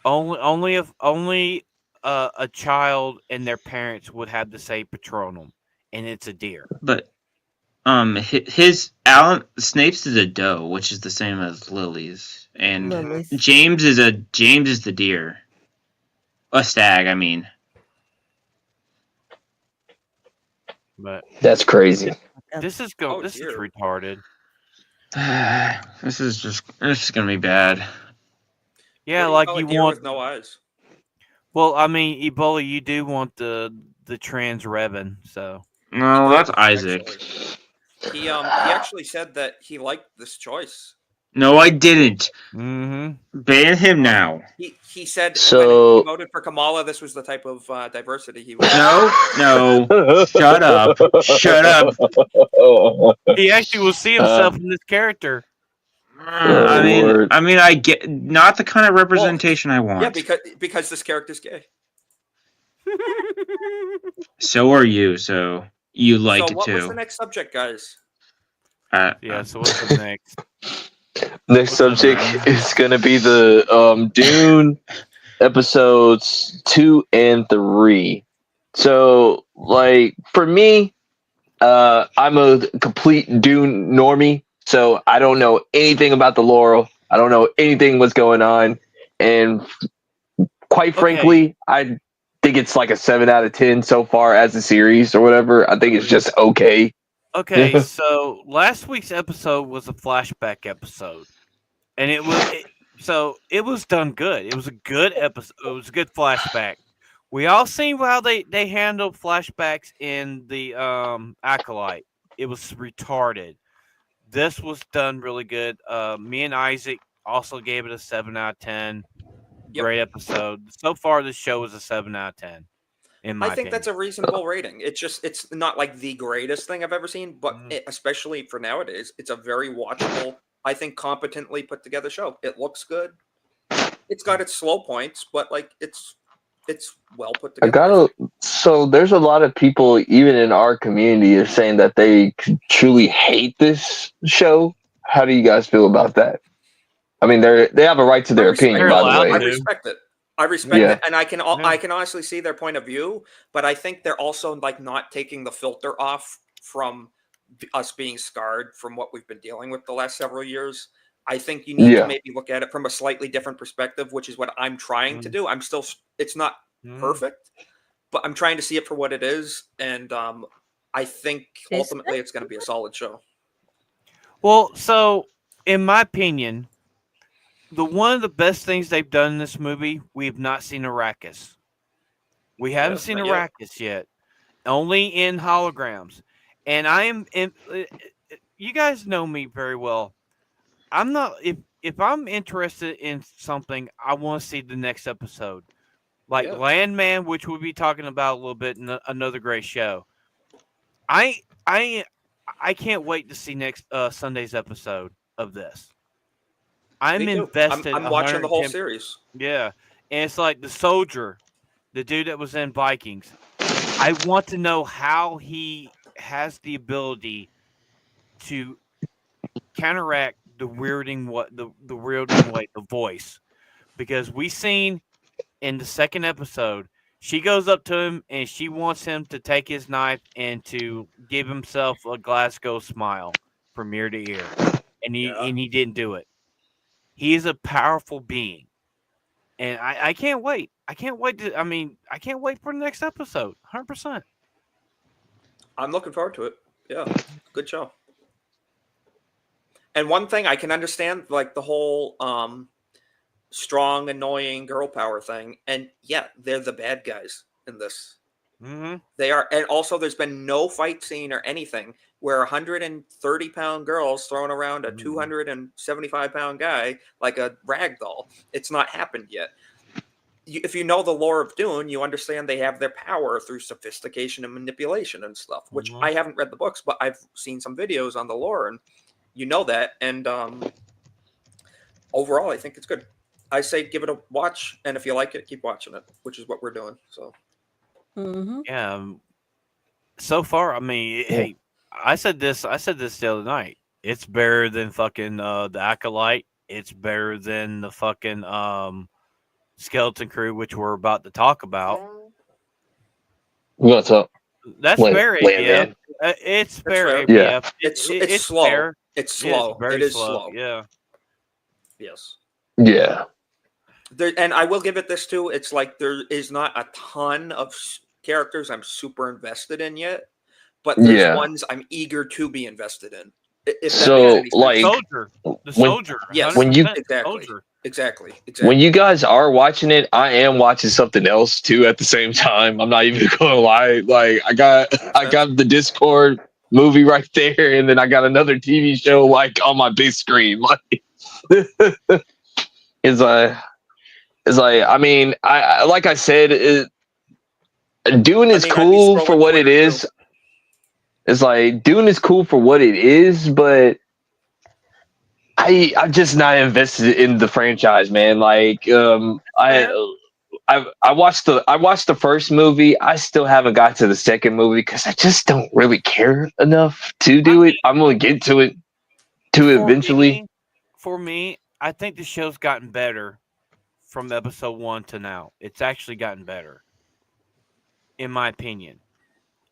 Only a child and their parents would have the same patronum, and it's a deer. But his Alan Snape's is a doe, which is the same as Lily's, and Lily's. James is the deer, a stag. I mean, But That's crazy. this is Oh, this is dear. retarded. this is gonna be bad. Yeah, What do like call a you deer want. with no eyes. Well, I mean, Ebola, you do want the trans Revan, so No, that's Isaac. Actually. He actually said that he liked this choice. No, I didn't. Mm-hmm. Ban him now. He said So- when he voted for Kamala, this was the type of diversity he was. No. Shut up. Shut up. He actually will see himself in this character. I mean, Lord. I get not the kind of representation I want. Yeah, because this character's gay. So are you. So you like So it what was too. the next subject, guys? Yeah. So what's the next? Next subject is going to be the Dune episodes 2 and 3. So, like, for me, I'm a complete Dune normie, so I don't know anything about the lore. I don't know anything what's going on, and quite frankly, I think it's like a 7 out of 10 so far as a series or whatever. I think it's just okay. Okay, so last week's episode was a flashback episode, and it was done good. It was a good episode. It was a good flashback. We all seen how they handled flashbacks in the Acolyte. It was retarded. This was done really good. Me and Isaac also gave it a 7 out of 10. Yep. Great episode. So far, this show is a 7 out of 10. In my I think opinion. that's a reasonable rating. It's not like the greatest thing I've ever seen, but especially for nowadays, it's a very watchable, I think, competently put together show. It looks good. It's got its slow points, but like it's well put together. So there's a lot of people, even in our community, are saying that they truly hate this show. How do you guys feel about that? I mean, they have a right to their opinion, by the way. I respect it. I respect it, and I can honestly see their point of view, but I think they're also like not taking the filter off from us being scarred from what we've been dealing with the last several years. I think you need to maybe look at it from a slightly different perspective, which is what I'm trying to do. It's not perfect, but I'm trying to see it for what it is, and I think ultimately it's going to be a solid show. Well, so in my opinion, one of the best things they've done in this movie, we have not seen Arrakis. We haven't seen Arrakis yet. Only in holograms. And you guys know me very well. I'm not if I'm interested in something, I want to see the next episode. Like Landman, which we'll be talking about a little bit in another great show. I can't wait to see next Sunday's episode of this. I'm invested. I'm watching the whole series. Yeah. And it's like the soldier, the dude that was in Vikings. I want to know how he has the ability to counteract the weirding way, the voice. Because we seen in the second episode, she goes up to him and she wants him to take his knife and to give himself a Glasgow smile from ear to ear. And he didn't do it. He is a powerful being. And I can't wait. I can't wait for the next episode. 100%. I'm looking forward to it. Yeah. Good show. And one thing I can understand, like the whole strong, annoying girl power thing. And yeah, they're the bad guys in this. Mm-hmm. They are. And also there's been no fight scene or anything where 130-pound girls throwing around a 275-pound guy like a rag doll. It's not happened yet. If you know the lore of Dune, you understand they have their power through sophistication and manipulation and stuff, which I haven't read the books, but I've seen some videos on the lore, and you know that. And overall, I think it's good. I say give it a watch, and if you like it, keep watching it, which is what we're doing. So, yeah. So far, I mean, hey, I said this the other night. It's better than fucking the Acolyte. It's better than the fucking Skeleton Crew, which we're about to talk about. What's up? That's fair, ABF. It's fair, ABF. Yeah. It's slow. Fair. It's slow. It is slow. Yeah. Yes. Yeah. And I will give it this too. It's like there is not a ton of characters I'm super invested in yet, but there's ones I'm eager to be invested in. So, like, the soldier. Yes. When you Exactly. When you guys are watching it, I am watching something else too at the same time. I'm not even gonna lie. Like I got the Discord movie right there, and then I got another TV show like on my big screen. Like it's like I mean, I like I said, Dune is I'd be cool for scrolling what it Twitter, is. too. It's like Dune is cool for what it is, but I'm just not invested in the franchise, man. Like Fair. I watched the first movie. I still haven't got to the second movie because I just don't really care enough to do it. I'm gonna get to it eventually. For me, I think the show's gotten better from episode 1 to now. It's actually gotten better, in my opinion.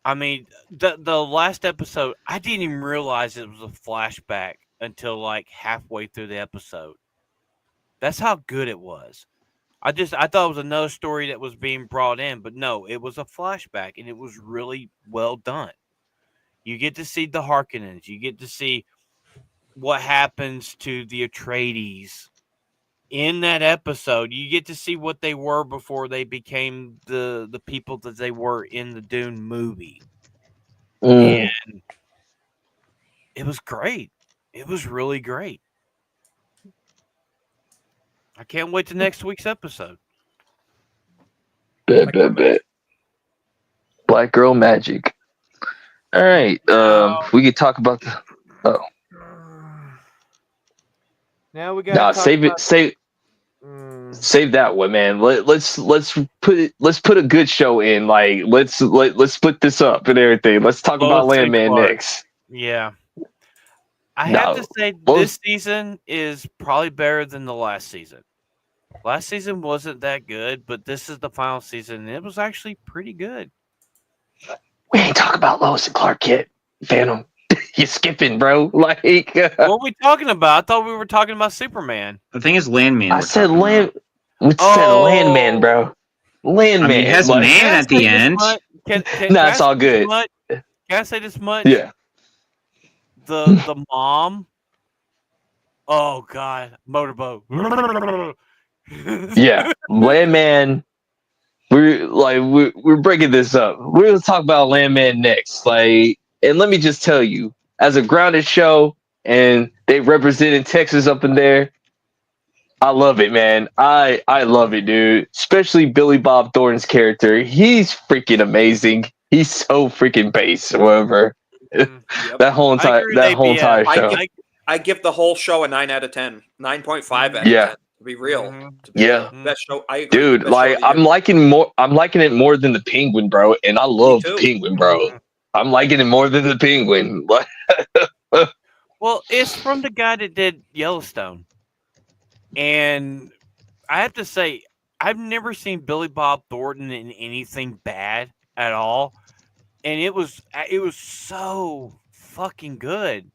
I mean, the last episode, I didn't even realize it was a flashback until like halfway through the episode. That's how good it was. I thought it was another story that was being brought in, but no, it was a flashback, and it was really well done. You get to see the Harkonnens. You get to see what happens to the Atreides in that episode. You get to see what they were before they became the people that they were in the Dune movie. Mm. And it was great. It was really great. I can't wait to next week's episode. Bet. Black Girl Magic. All right. We could talk about the. Oh. Now we got. Nah, save it. Save that one, man. Let's put a good show in. Like let's split this up and everything. Let's talk about Landman next. Yeah. I have to say this season is probably better than the last season. Last season wasn't that good, but this is the final season, and it was actually pretty good. We ain't talking about Lois and Clark yet, Phantom. You're skipping, bro. Like, what are we talking about? I thought we were talking about Superman. The thing is, Landman. I said Land. We said Landman, bro. Landman. I mean, it has man at the end. Nah, it's all good. Can I say this much? Yeah. The mom. Oh God, motorboat. Yeah, Landman. We're breaking this up. We're gonna talk about Landman next. Like, and let me just tell you, as a grounded show, and they represented Texas up in there, I love it, man. I love it, dude. Especially Billy Bob Thornton's character. He's freaking amazing. He's so freaking bass, or whatever. Yep. That whole entire show. I give the whole show a 9 out of 10. 9.5 out of 10. To be real. To be best show. I agree. Dude, like I'm liking it more than the Penguin, bro. And I love the Penguin, bro. I'm liking it more than the Penguin. Well, it's from the guy that did Yellowstone. And I have to say, I've never seen Billy Bob Thornton in anything bad at all. And it was so fucking good.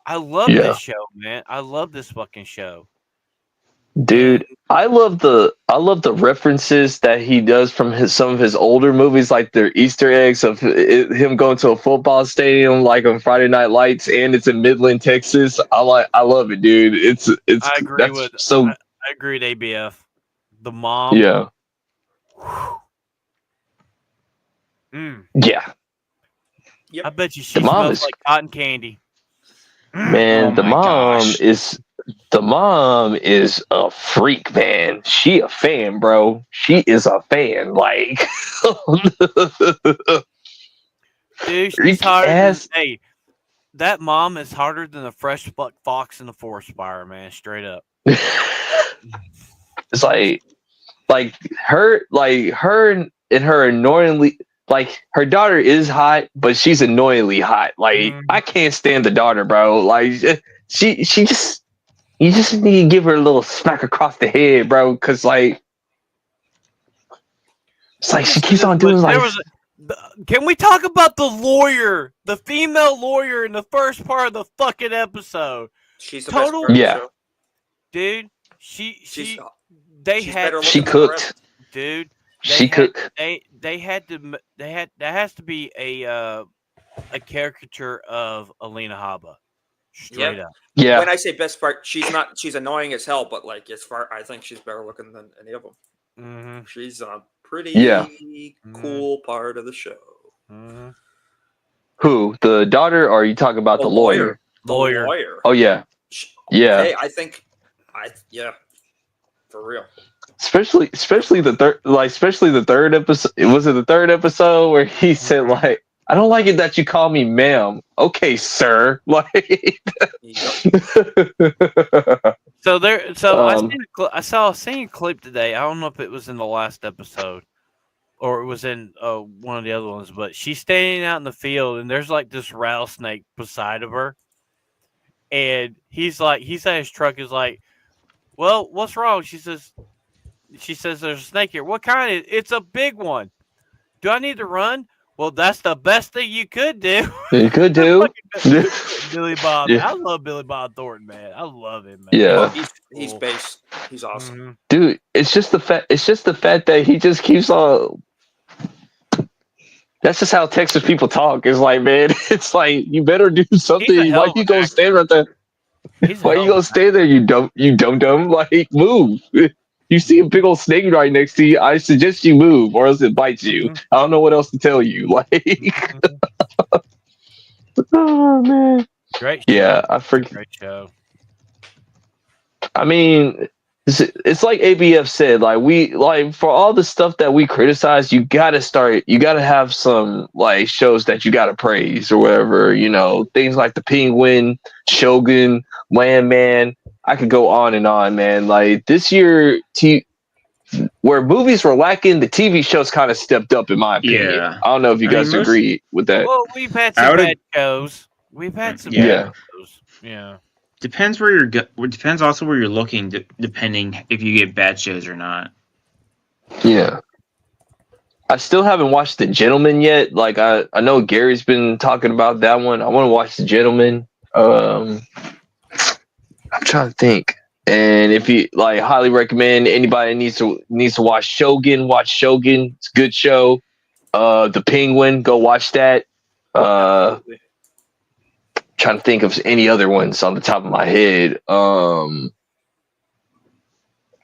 I love this show, man. I love this fucking show. Dude, I love the references that he does from some of his older movies, like their Easter eggs of him going to a football stadium, like on Friday Night Lights, and it's in Midland, Texas. I love it, dude. It's. I agree with I agree with ABF. The mom. Yeah. Yeah. Yep. I bet you she smells like cotton candy. Man, the mom is a freak, man. She a fan, bro. She is a fan. Like, dude, she's harder than, that mom is harder than a fresh fox in the forest fire, man. Straight up. It's like her and her annoyingly. Like, her daughter is hot, but she's annoyingly hot. Like, I can't stand the daughter, bro. Like, she just, you just need to give her a little smack across the head, bro. Because, like, it's like she keeps on doing like. Can we talk about the lawyer, the female lawyer in the first part of the fucking episode? She's the best part of the show. Dude. She cooked. Dude. They had that has to be a caricature of Alina Habba. Straight up. Yeah. When I say best part, she's annoying as hell, but like I think she's better looking than any of them. Mm-hmm. She's a pretty cool part of the show. Who? The daughter, or are you talking about the lawyer? The lawyer. Oh yeah. Yeah. Hey, I think, for real. Especially the third episode. Was it the third episode where he said like, "I don't like it that you call me ma'am." Okay, sir. Like. So Um, I saw a scene clip today. I don't know if it was in the last episode or it was in one of the other ones, but she's standing out in the field and there's like this rattlesnake beside of her, and he's at his truck is like, "Well, what's wrong?" She says, "There's a snake here. What kind? It's a big one. Do I need to run?" Well, that's the best thing you could do. you could do. Billy Bob. Yeah. I love Billy Bob Thornton, man. I love him, man. Yeah. He's based. He's awesome. Dude, it's just the fact that he just keeps on. That's just how Texas people talk. It's like, man, it's like you better do something. Why you go stand right there? Why you go stay there? You dumb. Like, move. You see a big old snake right next to you. I suggest you move, or else it bites you. I don't know what else to tell you. Like, oh man, great show. Yeah, I forget. Great show. I mean, it's like ABF said. Like for all the stuff that we criticize, you gotta have some like shows that you gotta praise or whatever. You know, things like The Penguin, Shogun, Landman. I could go on and on, man. Like this year, where movies were lacking, the TV shows kind of stepped up, in my opinion. Yeah. I don't know if you guys agree with that. Well, we've had some bad shows. We've had some bad shows. Yeah. Depends where depends also where you're looking, depending if you get bad shows or not. Yeah. I still haven't watched The Gentleman yet. Like I know Gary's been talking about that one. I want to watch The Gentleman. I'm trying to think. And if you like, highly recommend anybody needs to watch Shogun. Watch Shogun. It's a good show. The Penguin. Go watch that. Trying to think of any other ones on the top of my head.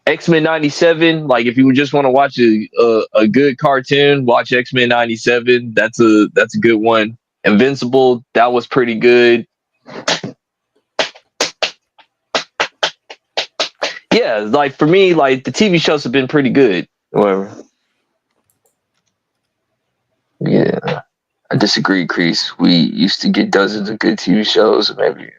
X-Men 97. Like if you just want to watch a good cartoon, watch X-Men 97. That's a good one. Invincible. That was pretty good. Yeah, like for me, like the TV shows have been pretty good. Whatever. Yeah, I disagree, Crease. We used to get dozens of good TV shows, maybe.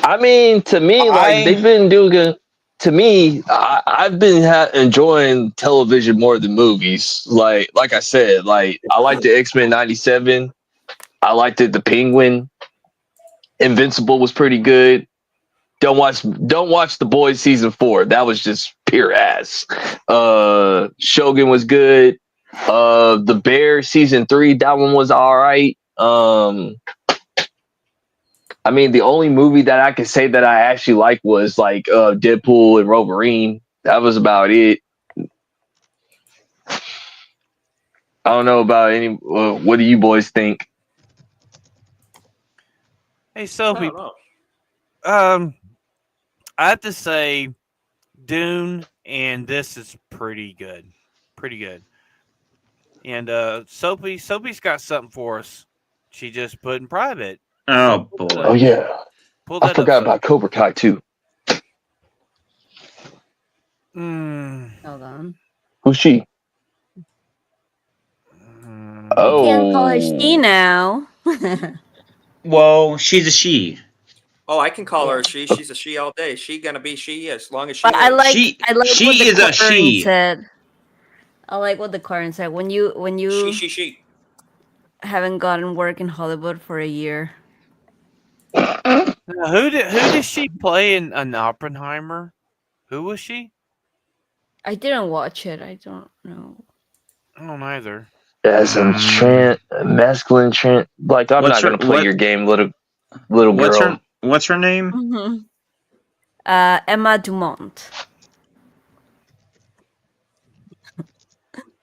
I mean, to me, like they've been doing good. To me, I've been enjoying television more than movies. Like I said, like I liked the X-Men 97. I liked The Penguin. Invincible was pretty good. Don't watch The Boys season 4. That was just pure ass. Shogun was good. The Bear season 3, that one was all right. I mean, the only movie that I could say that I actually liked was like Deadpool and Wolverine. That was about it. I don't know about any. What do you boys think? Hey, Sophie. I have to say, Dune and this is pretty good. Pretty good. And Sophie's got something for us. She just put in private. Oh boy. Oh yeah. I forgot about Cobra Kai too. Hold on. Who's she? You can't call her she now. Well, she's a she. Oh, I can call her a she. She's a she all day. She gonna be she as long as she. But I like she what the is a Karen she. said. I like what the Karen said. When you she haven't gotten work in Hollywood for a year. Who did she play in an Oppenheimer? Who was she? I didn't watch it. I don't know. I don't either. As a masculine trend. Like I'm not gonna play your game, little girl. What's her name? Mm-hmm. Emma Dumont.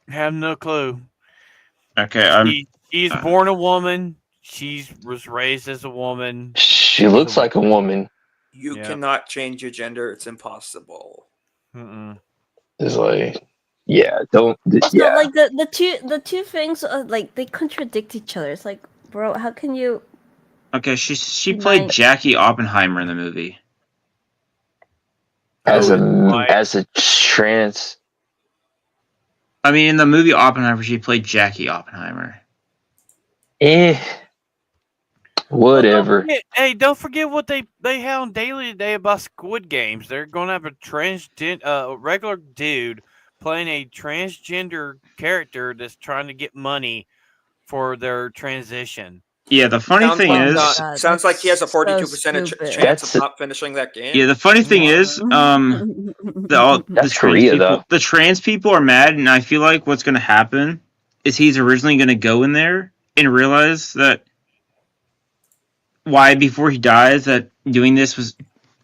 Have no clue. Okay, she's born a woman. She was raised as a woman. She looks like a woman. You cannot change your gender. It's impossible. It's like, yeah, don't. So like the two things like they contradict each other. It's like, bro, how can you? Okay, she played Jackie Oppenheimer in the movie. As a trans. I mean, in the movie Oppenheimer, she played Jackie Oppenheimer. Whatever. Well, don't forget what they had on Daily today about Squid Games. They're going to have a regular dude playing a transgender character that's trying to get money for their transition. Yeah, the funny thing is, sounds like he has a 42% chance of not finishing that game. Yeah, the funny thing is, that's Korea though. The trans people are mad, and I feel like what's going to happen is he's originally going to go in there and realize that before he dies that doing this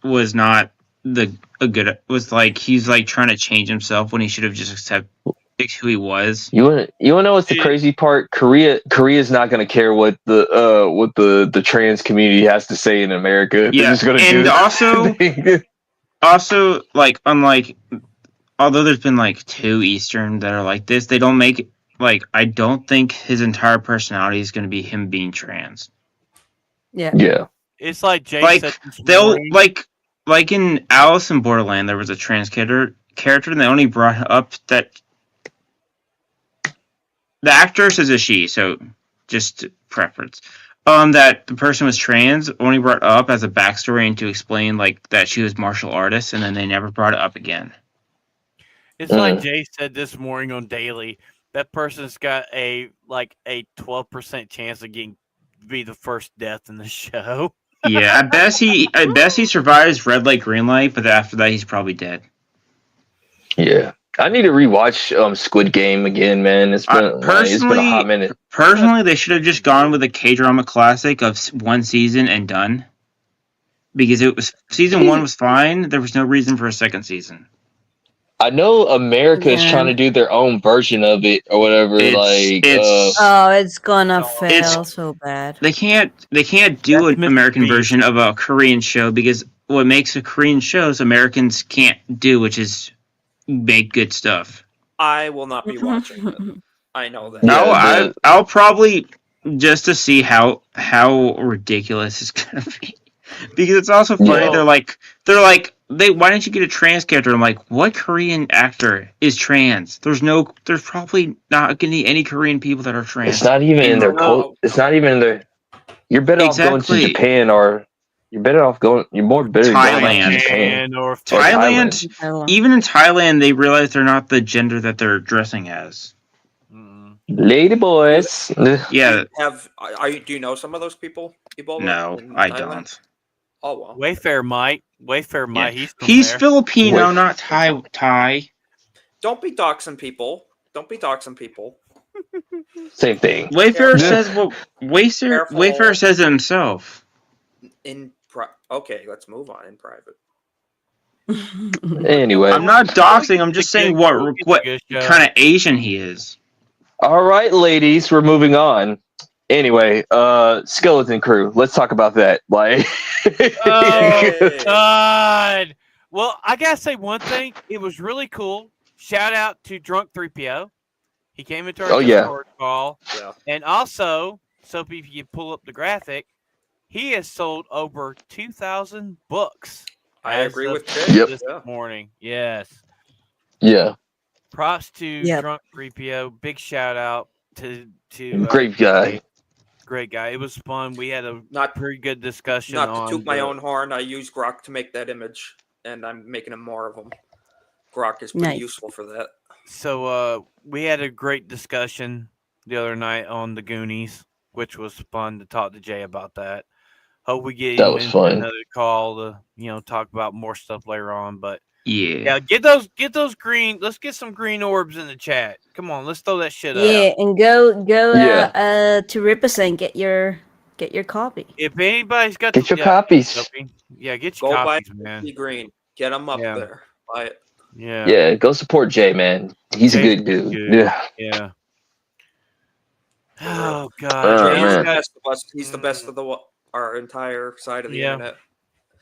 was not was like he's like trying to change himself when he should have just accepted who he was. You want to know what's the crazy part? Korea's not going to care what the trans community has to say in America. Yeah, they're just going to do it. Also, like, unlike, although there's been like 2 Eastern that are like this, they don't make like, I don't think his entire personality is going to be him being trans. Yeah. It's like Jay like said they'll like in Alice in Borderland, there was a trans character, and they only brought up that the actress is a she, so just preference. That the person was trans, only brought up as a backstory and to explain like that she was martial artist, and then they never brought it up again. It's like Jay said this morning on Daily. That person's got a 12% chance of be the first death in the show. Yeah, at best he survives red light, green light, but after that he's probably dead. Yeah. I need to rewatch Squid Game again, man. It's been a hot minute. Personally, they should have just gone with a K-drama classic of 1 season and done. Because season 1 was fine. There was no reason for a second season. I know America is trying to do their own version of it or whatever. It's gonna fail so bad. They can't do an American version of a Korean show because what makes a Korean show is Americans can't do, which is make good stuff. I will not be watching it. I know that. No, I'll probably just to see how ridiculous it's gonna be. Because it's also funny. Yeah. They're like, why didn't you get a trans character? I'm like, what Korean actor is trans? There's probably not going to be any Korean people that are trans. It's not even in their cult. It's not even in their. You're better off going to Japan, or you're better off going. You're more better Thailand going to Japan or Thailand. Even in Thailand, they realize they're not the gender that they're dressing as. Lady boys. Yeah. Do you know some of those people? EBola no, I don't. Oh well. Wayfair might. Yeah. He's Filipino, not Thai. Don't be doxing people. Same thing. Wayfair says what Wayfair says it himself. Okay, let's move on in private. Anyway, I'm not doxing. I'm just saying what kind of Asian he is. All right, ladies, we're moving on. Anyway, Skeleton Crew. Let's talk about that. Like, oh God! Well, I gotta say one thing. It was really cool. Shout out to Drunk 3PO. He came into our Discord call, and also, so if you pull up the graphic, he has sold over 2,000 books. I agree with Jay this morning. Yes. Yeah. Props to Drunk 3PO. Big shout out to great guy. Great guy. It was fun. We had a pretty good discussion. Not to toot my own horn, I use Grok to make that image, and I'm making him more of them. Grok is pretty useful for that. So we had a great discussion the other night on the Goonies, which was fun to talk to Jay about that. Hope we get another call to talk about more stuff later on. But yeah, get those green. Let's get some green orbs in the chat. Come on, let's throw that shit up. Yeah, and go to Rippus and get your copy. If anybody's got your copies, get your copies, man. Green, get them up there. Buy it. Yeah, go support Jay, man. He's a good dude. Yeah. Oh God, Jay's the best of us. He's the best of our entire side of the internet.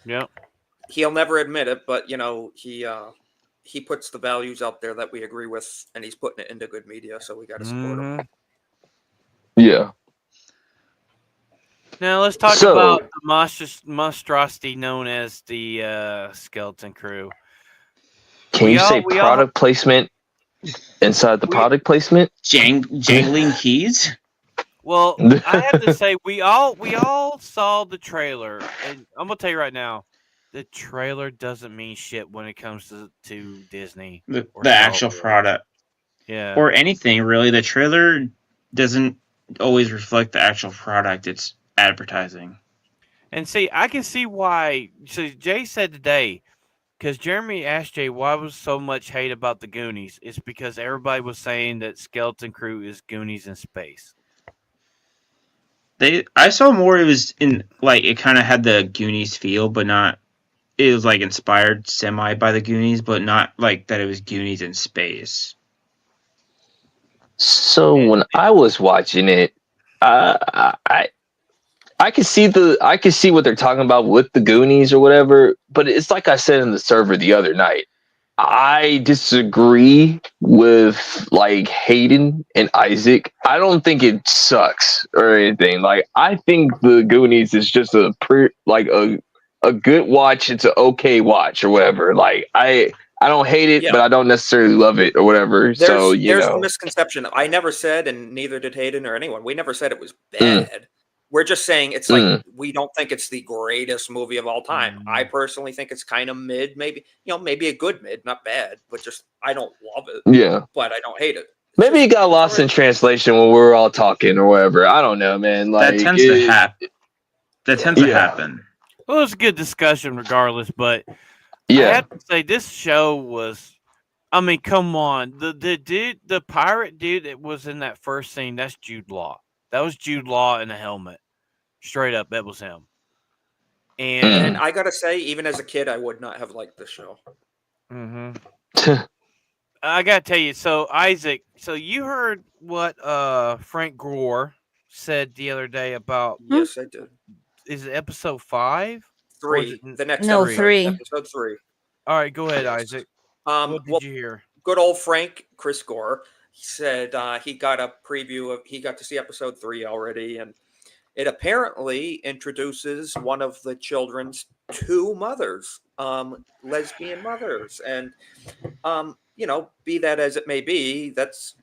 Yeah. He'll never admit it, but he puts the values out there that we agree with, and he's putting it into good media, so we got to support him. Yeah. Now let's talk So- about the monstrosity known as the Skeleton Crew. Can you say product placement inside the product placement? Jangling keys. Well, I have to say we all saw the trailer, and I'm gonna tell you right now, the trailer doesn't mean shit when it comes to Disney. The Star actual Wars. product. Yeah. Or anything really. The trailer doesn't always reflect the actual product. It's advertising. And see, I can see why. So Jay said today, because Jeremy asked Jay why was so much hate about the Goonies. It's because everybody was saying that Skeleton Crew is Goonies in space. I saw more. It was in like it kind of had the Goonies feel, but not. It was like inspired semi by the Goonies, but not like that. It was Goonies in space. So when I was watching it, I could see what they're talking about with the Goonies or whatever, but it's like I said in the server the other night. I disagree with like Hayden and Isaac. I don't think it sucks or anything. Like I think the Goonies is just a good watch. It's an okay watch or whatever. Like I don't hate it, but I don't necessarily love it or whatever. There's the misconception. I never said, and neither did Hayden or anyone. We never said it was bad. We're just saying it's like we don't think it's the greatest movie of all time. I personally think it's kind of mid, maybe maybe a good mid, not bad, but just I don't love it. Yeah, but I don't hate it. Maybe it got lost in translation when we were all talking or whatever. I don't know, man. Like that tends to happen. That tends to happen. Well, it was a good discussion regardless, but I have to say this show was. I mean, come on, the pirate dude that was in that first scene, that's Jude Law. That was Jude Law in a helmet. Straight up, that was him. And I gotta say, even as a kid, I would not have liked this show. I gotta tell you, so Isaac, so you heard what Frank Gore said the other day about? Yes, I did. Is it episode 5? 3. The next episode, 3. Episode 3. All right, go ahead, Isaac. What did you hear? Good old Chris Gore. He said he got a preview of. He got to see episode 3 already, and it apparently introduces one of the children's 2 mothers, lesbian mothers, and be that as it may be, that's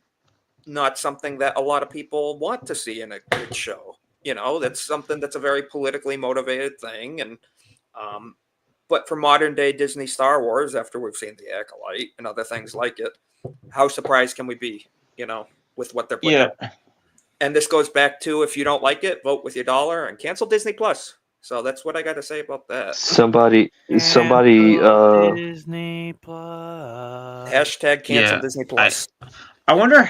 not something that a lot of people want to see in a good show. That's something that's a very politically motivated thing, and but for modern day Disney Star Wars, after we've seen The Acolyte and other things like it, how surprised can we be, with what they're putting out? And this goes back to, if you don't like it, vote with your dollar and cancel Disney Plus. So that's what I got to say about that. Somebody Disney Plus. Hashtag cancel Disney Plus. I wonder,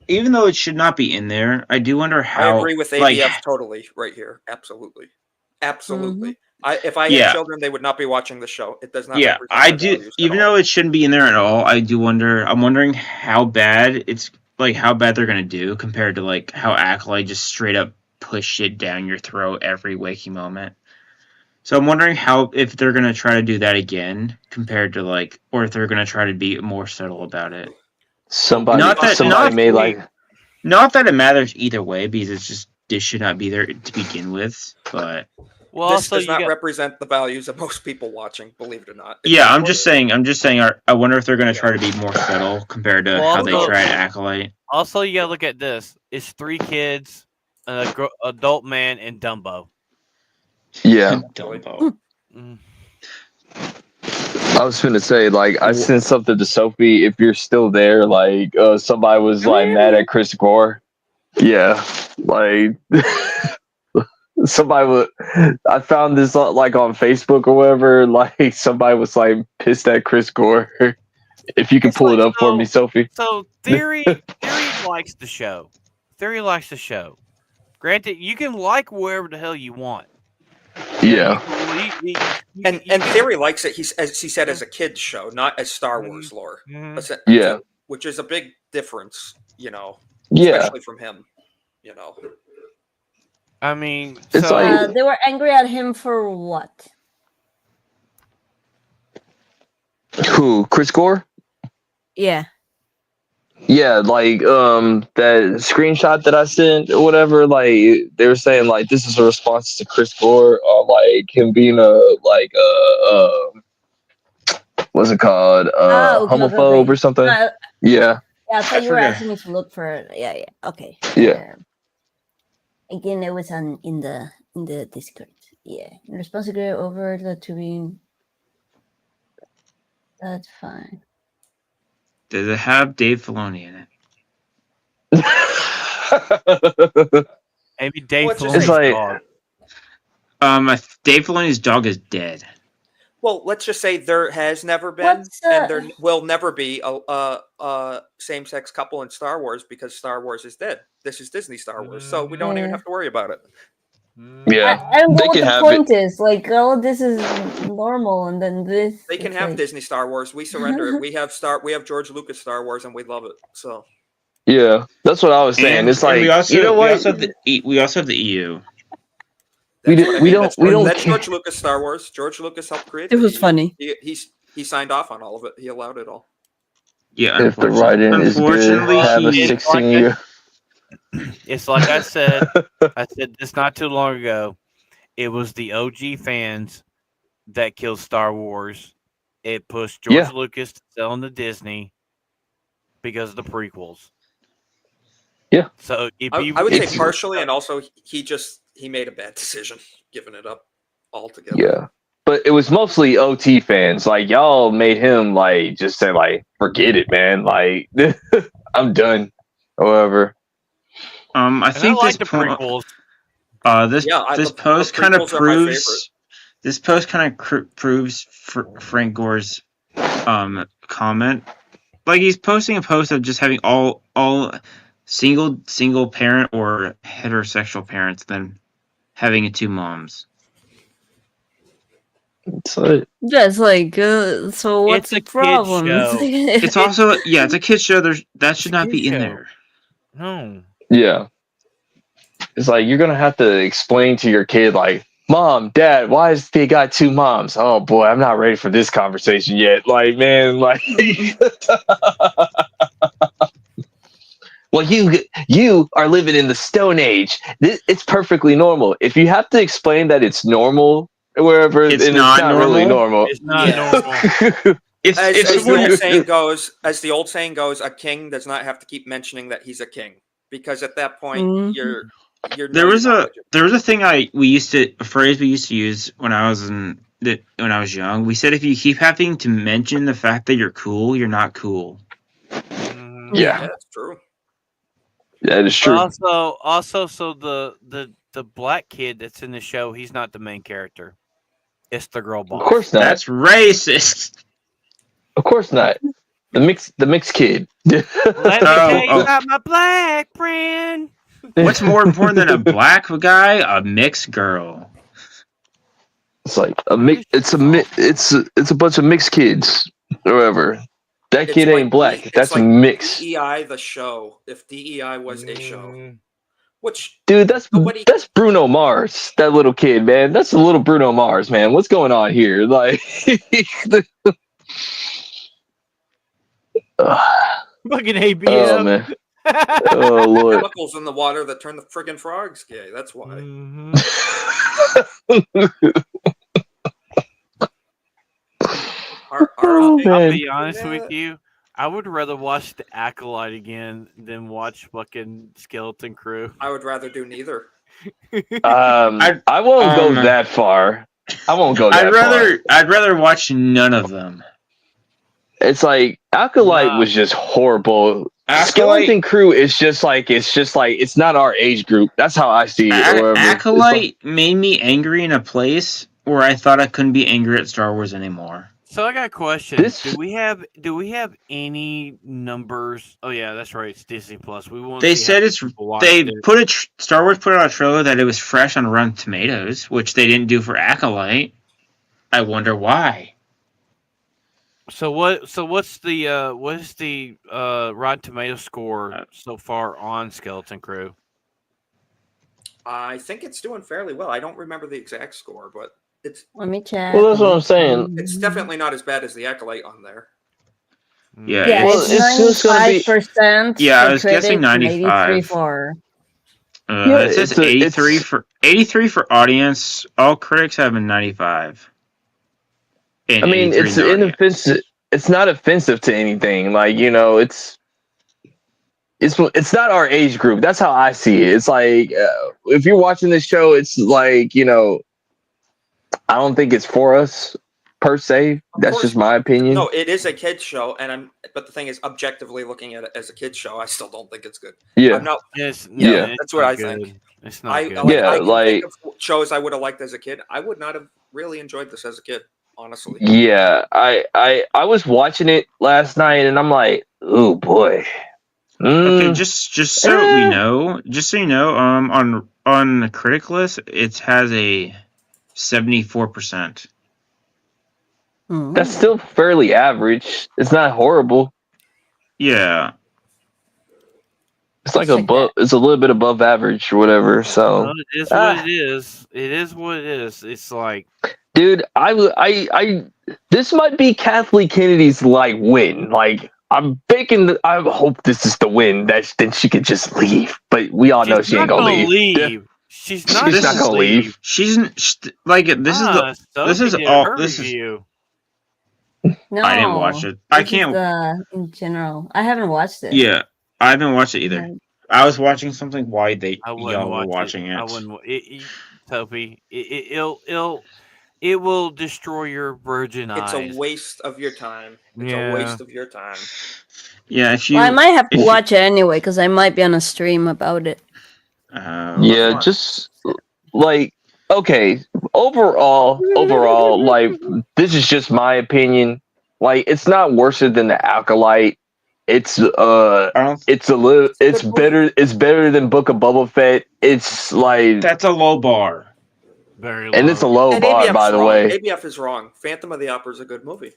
even though it should not be in there, I do wonder how. I agree with ABF totally right here. Absolutely. If I had children, they would not be watching the show. It does not. Yeah, I do. Even though it shouldn't be in there at all, I do wonder. I'm wondering how bad how bad they're gonna do compared to like how Acolyte just straight up push shit down your throat every waking moment. So I'm wondering if they're gonna try to do that again compared to or if they're gonna try to be more subtle about it. Not that it matters either way, because this should not be there to begin with, but. Well, this does not represent the values of most people watching, believe it or not. I'm just saying. I wonder if they're going to try to be more subtle compared to how they tried Acolyte. Also, you got to look at this. It's 3 kids, an adult man, and Dumbo. Yeah. Dumbo. I was going to say, I sent something to Sophie. If you're still there, somebody was mad at Chris Gore. Yeah, I found this on Facebook or whatever. Somebody was pissed at Chris Gore. If you can pull it up for me, Sophie. So Theory likes the show. Theory likes the show. Granted, you can like wherever the hell you want. Yeah. And Theory likes it. He said as a kids show, not as Star Wars lore. Yeah. Which is a big difference, especially from him, I mean, they were angry at him for what? Who? Chris Gore? Yeah. Yeah, like that screenshot that I sent or whatever, like they were saying like this is a response to Chris Gore on like him being what's it called? Okay, okay, Homophobe okay. or something. No, Yeah. yeah, I thought I you were forget. asking me to look for it. Yeah, yeah. Okay. Yeah. Again, it was in the Discord. Yeah, in response to get over the tubing. That's fine. Does it have Dave Filoni in it? Maybe Dave Well, it's just Filoni's like- dog. Dave Filoni's dog is dead. Well, let's just say there has never been, What's, and there will never be a same-sex couple in Star Wars because Star Wars is dead. This is Disney Star Wars, so we don't even Yeah. have to worry about it. Yeah. I don't know They what can the have point is. Like, oh, this is normal, and then this. They can it's have like, Disney Star Wars. We surrender it. We have George Lucas Star Wars, and we love it. So Yeah, that's what I was saying. And, it's like and we also you know what? we also have the we also have the EU. that's what I mean. That's care. George Lucas Star Wars. George Lucas helped create. It the was EU. funny. He signed off on all of it. He allowed it all. Yeah, If the writing is good, unfortunately, have a he- 16-year. It's like I said. I said this not too long ago. It was the OG fans that killed Star Wars. It pushed George Yeah. Lucas to sell into Disney because of the prequels. Yeah. So if I would say It's- partially, and also he made a bad decision giving it up altogether. Yeah. But it was mostly OT fans. Like y'all made him like just say like forget it, man. Like I'm done. Or whatever. I and I think like this the prequels. this post kind of prequels are my favorite. proves this post kind of proves Frank Gore's comment. Like he's posting a post of just having all single parent or heterosexual parents, then having two moms. So Yeah, it's like, so what's It's a the kid's problem? show. It's also it's a kids show. That should not be in kid's show. there. No. yeah. It's like you're gonna have to explain to your kid like, Mom, Dad, why is they got two moms? Oh boy, I'm not ready for this conversation yet. Like, man, like well, you are living in the Stone Age. It's perfectly normal. If you have to explain that it's normal wherever, It's then not it's not really normal. It's not Yeah. normal. As the old saying goes, a king does not have to keep mentioning that he's a king, because at that point Mhm. you're There was knowledgeable. a thing a phrase we used to use when I was young. We said if you keep having to mention the fact that you're cool, you're not cool. Mhm. Yeah, That's true. that is true. Also, so the black kid that's in the show, he's not the main character. It's the girl boss. Of course not. That's racist. Of course not. The mixed kid. Let me tell you oh. about my black friend. What's more important than a black guy? A mixed girl. It's like a mix. It's a bunch of mixed kids. Or whatever. That It's kid like ain't black. it's That's like a mix. DEI the show. If DEI was a show, which Dude, that's nobody. Bruno Mars. That little kid, man. That's a little Bruno Mars, man. What's going on here? Like, Fucking ABM. oh man. Oh lord. Chemicals in the water that turn the friggin' frogs gay. That's why. Mhm. Oh, I'll man. be honest with you. I would rather watch The Acolyte again than watch fucking Skeleton Crew. I would rather do neither. I won't go that far. I won't go that far. I'd rather watch none of them. It's like Acolyte was just horrible. Skeleton Crew is just like it's not our age group. That's how I see it. Or whatever. Acolyte made me angry in a place where I thought I couldn't be angry at Star Wars anymore. So I got a question. Do we have any numbers? Oh yeah, that's right. It's Disney Plus. We won't. They said Star Wars put out a trailer that it was fresh on Rotten Tomatoes, which they didn't do for Acolyte. I wonder why. So what's the Rotten Tomato score so far on Skeleton Crew? I think it's doing fairly well. I don't remember the exact score, but it's. Let me check. Well, that's what I'm saying. It's definitely not as bad as the Acolyte on there. Yeah, Yeah, Well, it's it's just gonna be 95% Yeah, I for was guessing critics and 83 95. for. yeah. It says 83 for audience. All critics have been 95. And I mean, 83 in it's the audience. inoffensive. It's not offensive to anything. Like it's not our age group. That's how I see it. It's like if you're watching this show, it's like I don't think it's for us per se. Of That's course just my not. opinion. No, it is a kids show, but the thing is, objectively looking at it as a kids show, I still don't think it's good. Yeah. I'm not. Yeah. That's what I think. It's not I good. like. Yeah, I can like- think of shows I would have liked as a kid. I would not have really enjoyed this as a kid, honestly. Yeah, I was watching it last night and I'm like, oh boy. Okay, just so we Eh. know, just so you know, on the critic list, it has a 74%. That's still fairly average. It's not horrible. Yeah. It's like above. It's a little bit above average or whatever. So, Well, it is what it is. It is what it is. It's like, dude, I this might be Kathleen Kennedy's like win. Like, I'm thinking. I hope this is the win. Then she could just leave. But we all know she's she ain't not gonna gonna leave. leave. She's not She's not gonna leave. She's like this is the this Sophie is did all her this is. review. No, I didn't watch it. I this is can't. in general. I haven't watched it. Yeah, I haven't watched it either. Yeah. I was watching something while I y'all were watching it. I wouldn't. Sophie, it will destroy your virgin It's eyes. a waste of your time. It's Yeah. a waste of your time. Yeah, if you. Well, I might have to if you- watch it anyway because I might be on a stream about it. Yeah, just like okay. Overall, like this is just my opinion. Like it's not worse than the Acolyte. It's it's a little. It's better. It's better than Book of Boba Fett. It's like that's a low bar. Very and it's a low And bar, ABF's by the wrong. way. ABF is wrong. Phantom of the Opera is a good movie.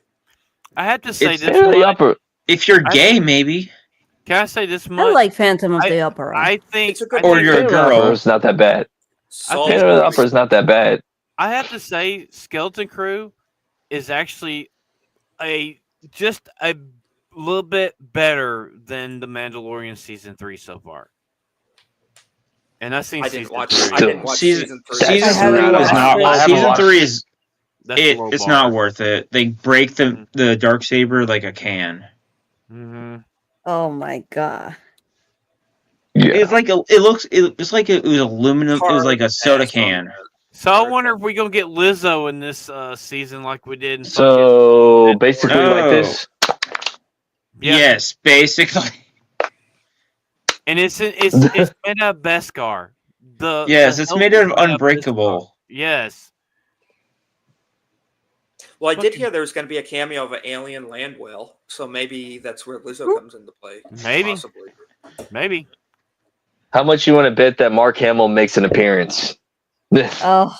I have to say It's this Phantom of the much. Opera. If you're gay, maybe. Can I say this much? I like Phantom of the Opera. I think. It's a good Or movie. you're a Phantom of the girl. Opera is not that bad. Solid Phantom of the movie. Opera is not that bad. I have to say, Skeleton Crew is actually just a little bit better than the Mandalorian season 3 so far. And I've seen I didn't season watch. 3. I didn't watch season 3. Season I haven't 3 was watched not. it. I haven't Season watched 3 is. That's a low It's bar. not worth it. They break the dark saber like a can. Mm-hmm. Oh my god. Yeah. It's like it's like it was aluminum. It was like a soda can. So I wonder if we're gonna get Lizzo in this season like we did in So basically, like No. this. Yeah. Yes, basically. And it's made out of Beskar. Yes, the it's made out of helmet is Unbreakable. Yes. Well, I did hear there was going to be a cameo of an alien land whale, so maybe that's where Lizzo comes into play. Maybe. Possibly. Maybe. How much you want to bet that Mark Hamill makes an appearance? Oh,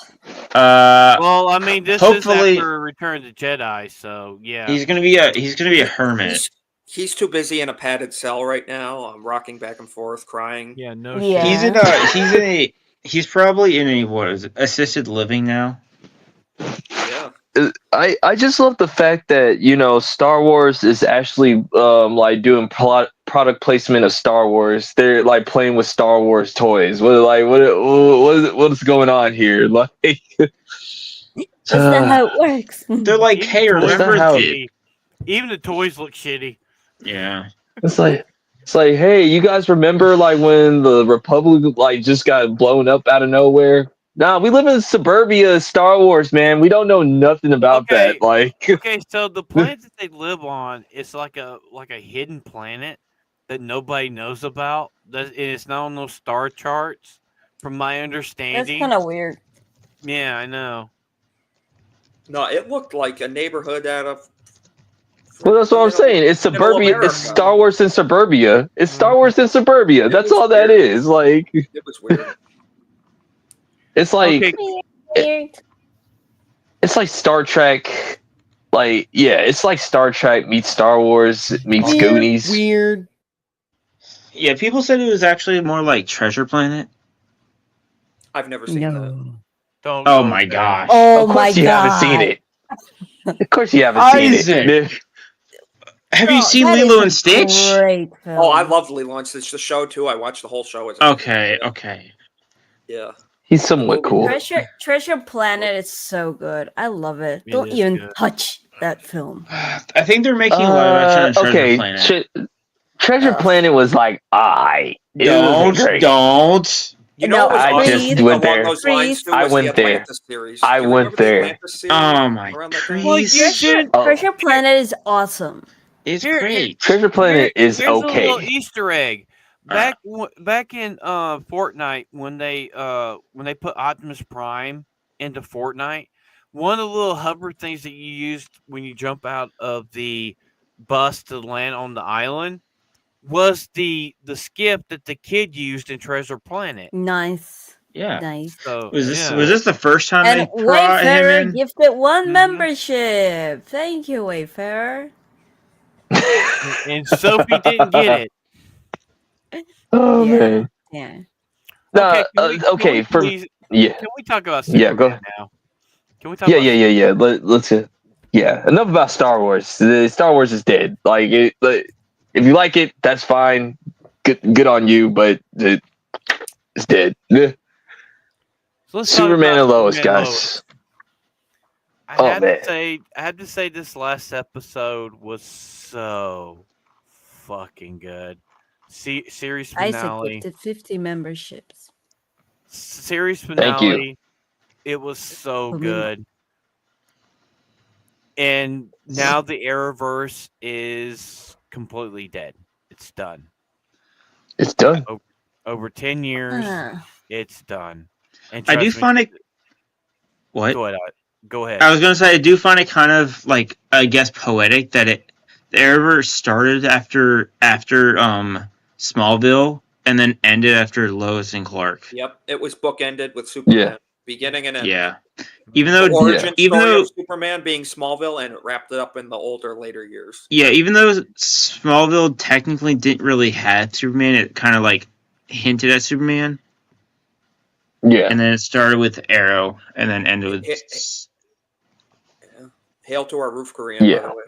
Well, I mean, this hopefully- is after Return of the Jedi, so yeah. He's gonna be a hermit. He's too busy in a padded cell right now. I'm rocking back and forth, crying. Yeah, no Yeah. shit. He's probably in a what is it, assisted living now. Yeah. I just love the fact that Star Wars is actually like doing product placement of Star Wars. They're like playing with Star Wars toys. What is going on here? Like, that's not how it works. They're like, hey, remember how- the Even the toys look shitty. yeah. it's like hey, you guys remember like when the Republic like just got blown up out of nowhere? Nah, we live in suburbia Star Wars, man. We don't know nothing about Okay. that. Like, Okay, so the planet that they live on is like a hidden planet that nobody knows about. It's not on those star charts, from my That's understanding. kind of weird. Yeah, I know. No, it looked like a neighborhood out of. well, that's what I'm saying. It's Middle suburbia. America. It's Star Wars in suburbia. It's Star Wars in suburbia. That's was all that weird. is. Like, It was weird. it's like. Okay, Weird. It's like Star Trek. Like, yeah, it's like Star Trek meets Star Wars meets Goonies. Weird. Yeah, people said it was actually more like Treasure Planet. I've never seen that. don't. Oh my gosh. Oh Of my course you god. haven't seen it. Of course you haven't seen Isaac. it. Have No, you seen that is Lilo a and Stitch? Great film. Oh, I loved Lilo and Stitch. The show too. I watched the whole show as a Okay, kid. okay. Yeah. He's somewhat cool. Treasure Planet is so good. I love it. It Don't is even good. touch that film. I think they're making live action on Treasure Okay, Planet. Treasure Planet was like, it wasn't great. Don't. You know, it was I awesome just went along there. those lines too. I Was went the there. Atlantis series? I Do you went remember the there. Atlantis series Oh my around that time? Well, you Chris. should. Treasure Planet is awesome. It's Here- great. Treasure Planet is Here's a little okay. Easter egg. Back in Fortnite when they put Optimus Prime into Fortnite, one of the little hover things that you used when you jump out of the bus to land on the island was the skiff that the kid used in Treasure Planet. Nice. Yeah. Nice. So Was this the first time And they brought him Wayfarer in? gifted one membership. Thank you, Wayfarer. and Sophie didn't get it. Oh Yeah. man. Yeah. Okay, Okay. Can we talk about Superman Yeah, go. now? Can we talk Yeah, about yeah. Let's. Yeah. Enough about Star Wars. The Star Wars is dead. Like, if you like it, that's fine. Good on you. But it's dead. So let's talk Superman about and Lois, Superman and guys. Lois. I have to say this last episode was so fucking good. Series Isaac finale. gifted 50 memberships. Series Thank you. finale. It was so For me. good. And now the Arrowverse is completely dead. It's done. It's done. Over 10 years, Ah. it's done. And I do trust me, find it. What? Go ahead. I was gonna say I do find it kind of like, I guess, poetic that the Arrowverse started after Smallville and then ended after Lois and Clark. Yep, it was bookended with Superman, Yeah. beginning and end. Yeah. Even though The origin even story though of Superman being Smallville, and it wrapped it up in the later years. yeah, even though Smallville technically didn't really have Superman, it kind of like hinted at Superman. Yeah. And then it started with Arrow and then ended with Hail to our roof Korean, by the way.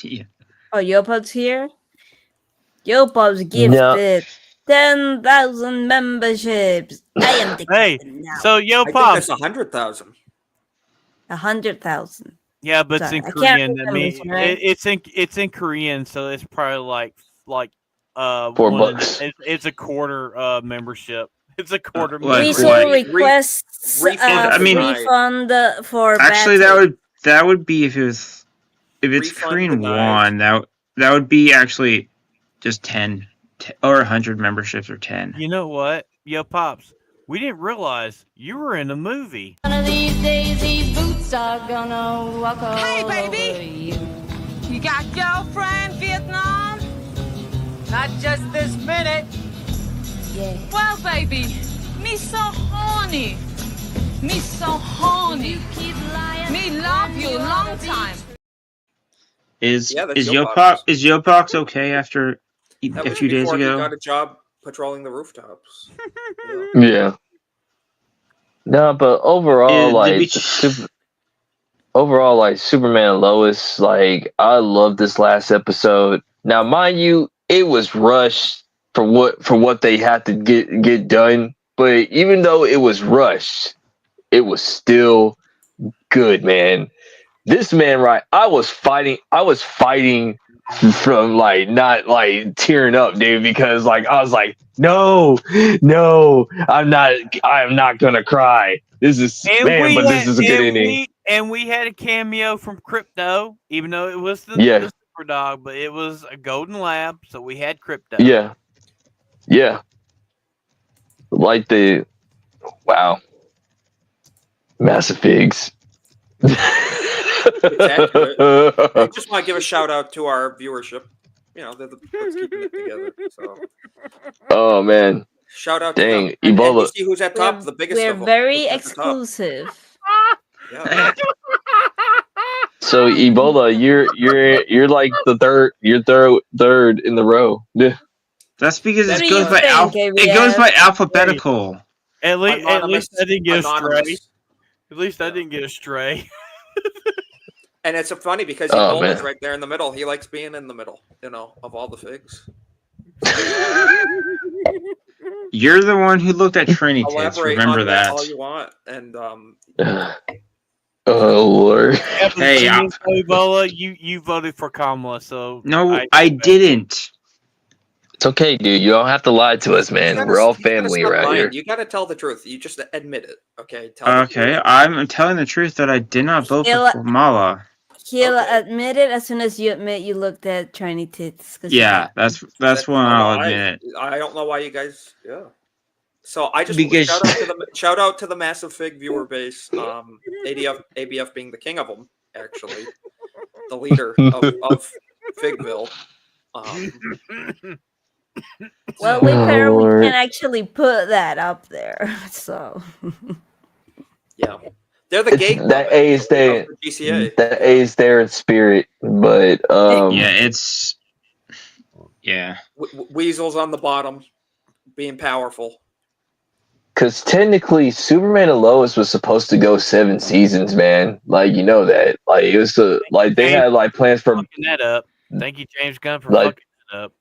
yeah. Oh, Yopop's here? Yopop's gifted 10,000 memberships. I am the Hey, captain now. so Yo I think Pop. that's 100,000. 100,000. Yeah, but Sorry, it's in I can't Korean. I remember mean, this, right? it's in Korean, so it's probably like $4. It's a quarter membership. It's a quarter. Like, Weasel what? requests I mean, refund for Actually, bad that would be if it's Refund Korean denied. won. That would be actually just 10 or 100 memberships or 10. You know what, Yo Pops? We didn't realize you were in a movie. One of these days, these boots are gonna walk all Hey, over baby! you. You got girlfriend, Vietnam? Not just this minute. Yeah. Well, baby, me so horny. Me so horny. Keep lying. Me love you long time. Is Yeah, that's Yopox Yopox okay after That a was few days before he ago? got a job patrolling the rooftops. Yeah. No, but overall, Superman and Lois, like, I love this last episode. Now, mind you, it was rushed for what they had to get done. But even though it was rushed, it was still good, man. This man, right? I was fighting from like not like tearing up, dude, because like I was like, no, I am not gonna cry. This is this is a good ending. We had a cameo from Crypto, even though it was the Super Dog, but it was a Golden Lab, so we had Crypto. Yeah. Like Massive Figs. It's accurate. I just want to give a shout out to our viewership. You know, they're the ones keeping it together. So, oh man! Shout out Dang, to them. EBola. And you see who's at top? The biggest. We're of them. very Who's at the top? exclusive. Yeah. So Ebola, you're like the third in the row. Yeah. That's because What it do goes you by think, it goes ABS? by alphabetical. At least I didn't get a stray. Anonymous. At least I didn't get a stray. And it's funny because Oh, Ebola's man. right there in the middle. He likes being in the middle, of all the figs. You're the one who looked at Trini tits. Elaborate Remember on that that. all you want, and Oh Lord. Hey, Ebola, you voted for Kamala, so no, I didn't. It's okay, dude. You don't have to lie to us, man. We're all family stop around lying. here. You gotta tell the truth. You just admit it, okay? Tell the Okay, truth. I'm telling the truth that I did not vote for Kamala. He'll admit it as soon as you admit you looked at Trini tits. Yeah, that's when I'll admit it. I don't know why you guys. Yeah. So I just Because shout out to the massive fig viewer base. ABF being the king of them, actually, the leader of Figville. Well, we can't actually put that up there. So yeah, they're the gate. That A is there. GCA. That A is there in spirit, but yeah. Weasels on the bottom, being powerful. Because technically, Superman and Lois was supposed to go 7 seasons, man. Like, you know that. Like, it was like they had like plans for fucking that up. Thank you, James Gunn, for like, fucking that up.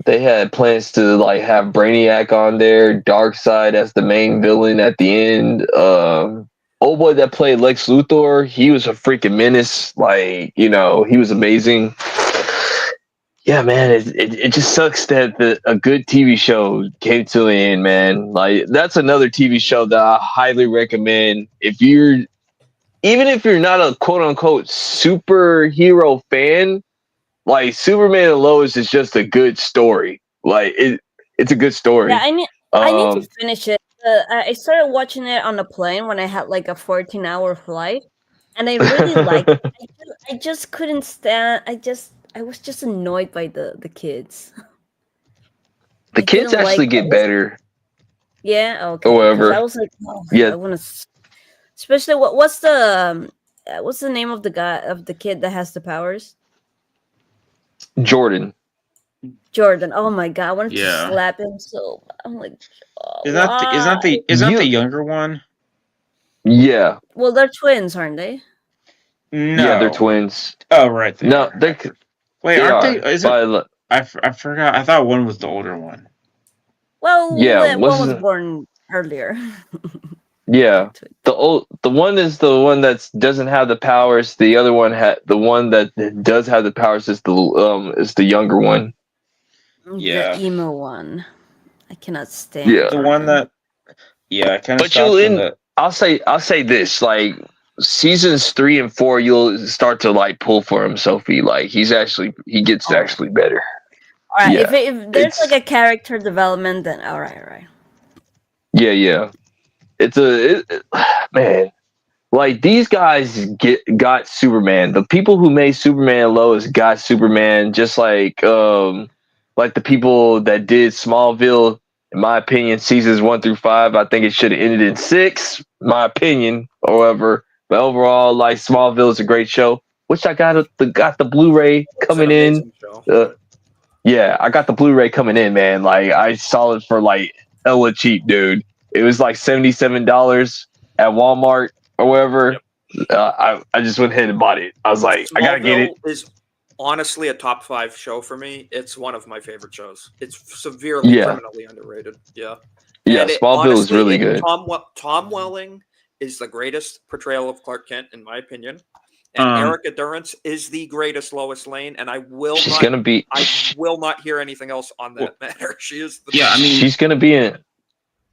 They had plans to like have Brainiac on there, Darkseid as the main villain at the end. Old boy that played Lex Luthor, he was a freaking menace. Like, he was amazing. Yeah, man, it just sucks that a good TV show came to an end, man. Like, that's another TV show that I highly recommend. Even if you're not a quote unquote superhero fan, like Superman and Lois is just a good story. Like it's a good story. yeah, I need to finish it. I started watching it on a plane when I had like a 14-hour flight, and I really liked it. I just couldn't stand. I was just annoyed by the kids. The kids actually get better. Yeah. Okay. However, I was like, yeah. I want to. Especially what's the name of the kid that has the powers? Jordan. Oh my god! I wanted to slap him. So I'm like, is that the younger one? Yeah. Well, they're twins, aren't they? No. Yeah, they're twins. Oh, right. No, they. Wait, aren't they? Is it? I forgot. I thought one was the older one. Well, yeah, one was born earlier. Yeah, the one is the one that doesn't have the powers. The other one the one that does have the powers is the younger one. Yeah, the emo one. I cannot stand. Yeah, the one that. Yeah, I kind of. But I'll say this: like seasons 3 and 4, you'll start to like pull for him, Sophie. Like he gets actually better. All right, yeah, if there's like a character development, then all right. Yeah. Man, like these guys got Superman. The people who made Superman and Lois got Superman, just like the people that did Smallville. In my opinion, seasons 1 through 5, I think it should have ended in 6. My opinion, however, but overall, like Smallville is a great show. Which I got the Blu-ray coming in. Yeah, I got the Blu-ray coming in, man. Like I saw it for like hella cheap, dude. It was like $77 at Walmart or wherever. Yep. I just went ahead and bought it. I was like, Smallville, I gotta get it. Is honestly a top 5 show for me. It's one of my favorite shows. It's severely criminally underrated. Yeah. Yeah, Smallville is really good. Tom Welling is the greatest portrayal of Clark Kent, in my opinion. And Erica Durance is the greatest Lois Lane, and I will not hear anything else on that matter. She is the I mean, she's gonna be in.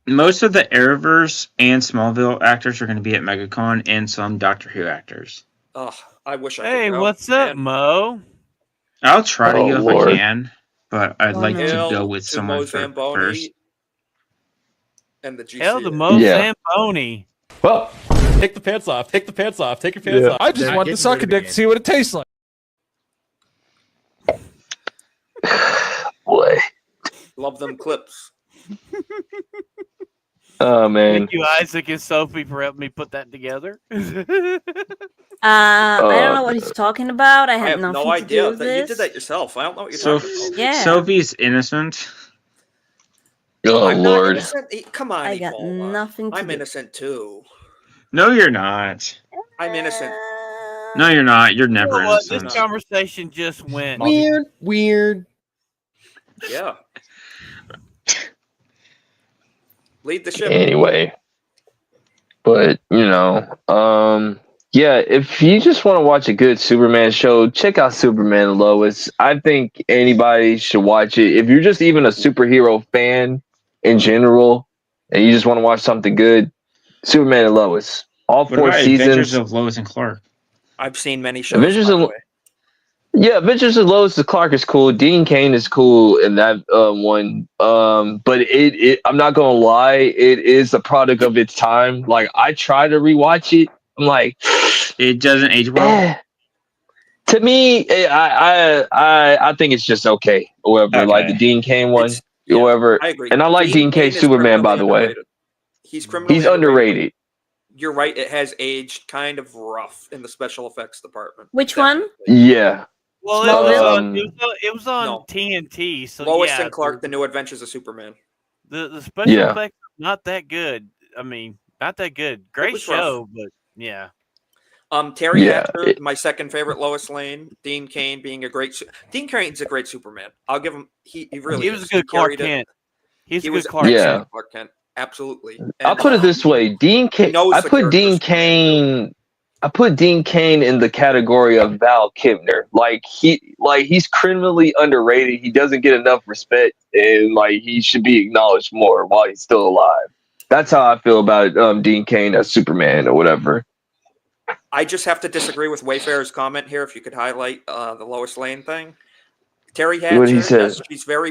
Most of the Arrowverse and Smallville actors are going to be at MegaCon, and some Doctor Who actors. Oh, I wish I could. Hey, what's up, Mo? I'll try to go if I can, but I'd like to go with someone first. And the GCA. Hell, the Mo Zamboni. Well, take the pants off. Take the pants off. Take your pants off. I just want to suck a dick to see what it tastes like. Boy. Love them clips. Oh man! Thank you, Isaac and Sophie, for helping me put that together. I don't know what he's talking about. I have no idea. You did that yourself. I don't know what you're talking about. Yeah. Sophie's innocent. Oh I'm Lord! Not innocent. Come on, I got nothing. I'm innocent too. No, you're not. I'm innocent. No, you're not. You're You never know what? This innocent. conversation just went Weird. Yeah. Lead the ship. Anyway, but yeah, if you just want to watch a good Superman show, check out Superman and Lois. I think anybody should watch it. If you're just even a superhero fan in general, and you just want to watch something good, Superman and Lois. All What four about Adventures seasons. of Lois and Clark? I've seen many shows, Adventures by the of way. Yeah, Adventures of Lois Clark is cool. Dean Kane is cool in that one. But I'm not gonna lie, it is a product of its time. Like I try to rewatch it. I'm like, It doesn't age well. To me, I think it's just okay. Whoever, like the Okay. Dean Kane one, Yeah, whoever, I agree. and I like Dean Kane is Superman, by criminally the way. underrated. He's criminally He's underrated. You're right. It has aged kind of rough in the special effects department. Which one? Yeah. Well, Smallville? it was on No. TNT. So Lois yeah, and Clark: The New Adventures of Superman. the special Yeah. effects not that good. I mean, not that good. Great was rough. show, but yeah. Terry Yeah, Hatcher, my second favorite Lois Lane. Dean Kane being a great. Dean Kane's a great Superman. I'll give him. He really. He was is. a good Clark carried it. Kent. He's He a was good Clark Yeah. Kent. Clark Kent. Absolutely. I'll And, put it this way: Dean Kane. knows I the put Dean character Superman. Kane. I put Dean Kane in the category of Val Kilmer. He's criminally underrated. He doesn't get enough respect, and like he should be acknowledged more while he's still alive. That's how I feel about Dean Kane as Superman or whatever. I just have to disagree with Wayfarer's comment here. If you could highlight the Lois Lane thing, Terry Hatcher. What he said. Yes,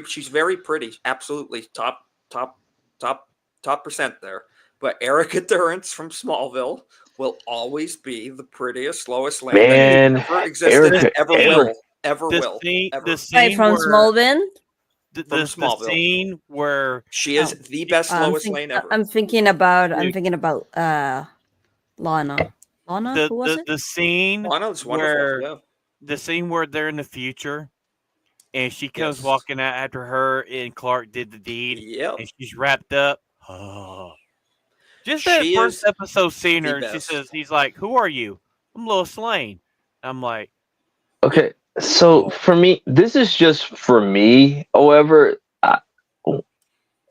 she's very pretty. Absolutely top percent there. But Erica Durrance from Smallville will always be the prettiest Lois Lane Man, that ever existed and ever will. The scene Right, scene from where Smallville? the Smallville. scene where She is the best Lois Lane ever. I'm thinking about Lana. Lana, the who was it? the scene Lana's where wonderful. Yeah. the scene where they're in the future and she comes Yes. walking out after her and Clark did the deed Yep. and she's wrapped up. Oh. Just that She first is episode seeing the her, and she best. says, he's like, "Who are you?" I'm Lois Lane. I'm like, Okay, so for me, this is just for me. However,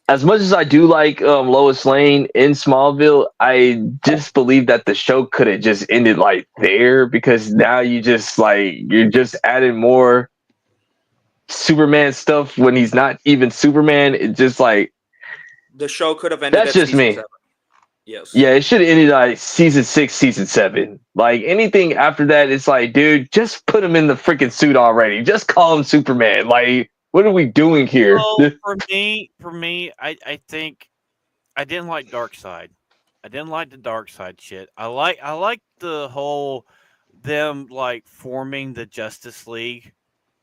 as much as I do like Lois Lane in Smallville, I just believe that the show could have just ended like there because now you're just adding more Superman stuff when he's not even Superman. It just like The show could have ended that's at just season me. 7. Yes. Yeah, it should have ended like season 6, season 7. Like anything after that, it's like, dude, just put him in the freaking suit already. Just call him Superman. Like, what are we doing here? well, for me, I think I didn't like Darkseid. I didn't like the Darkseid shit. I like the whole them like forming the Justice League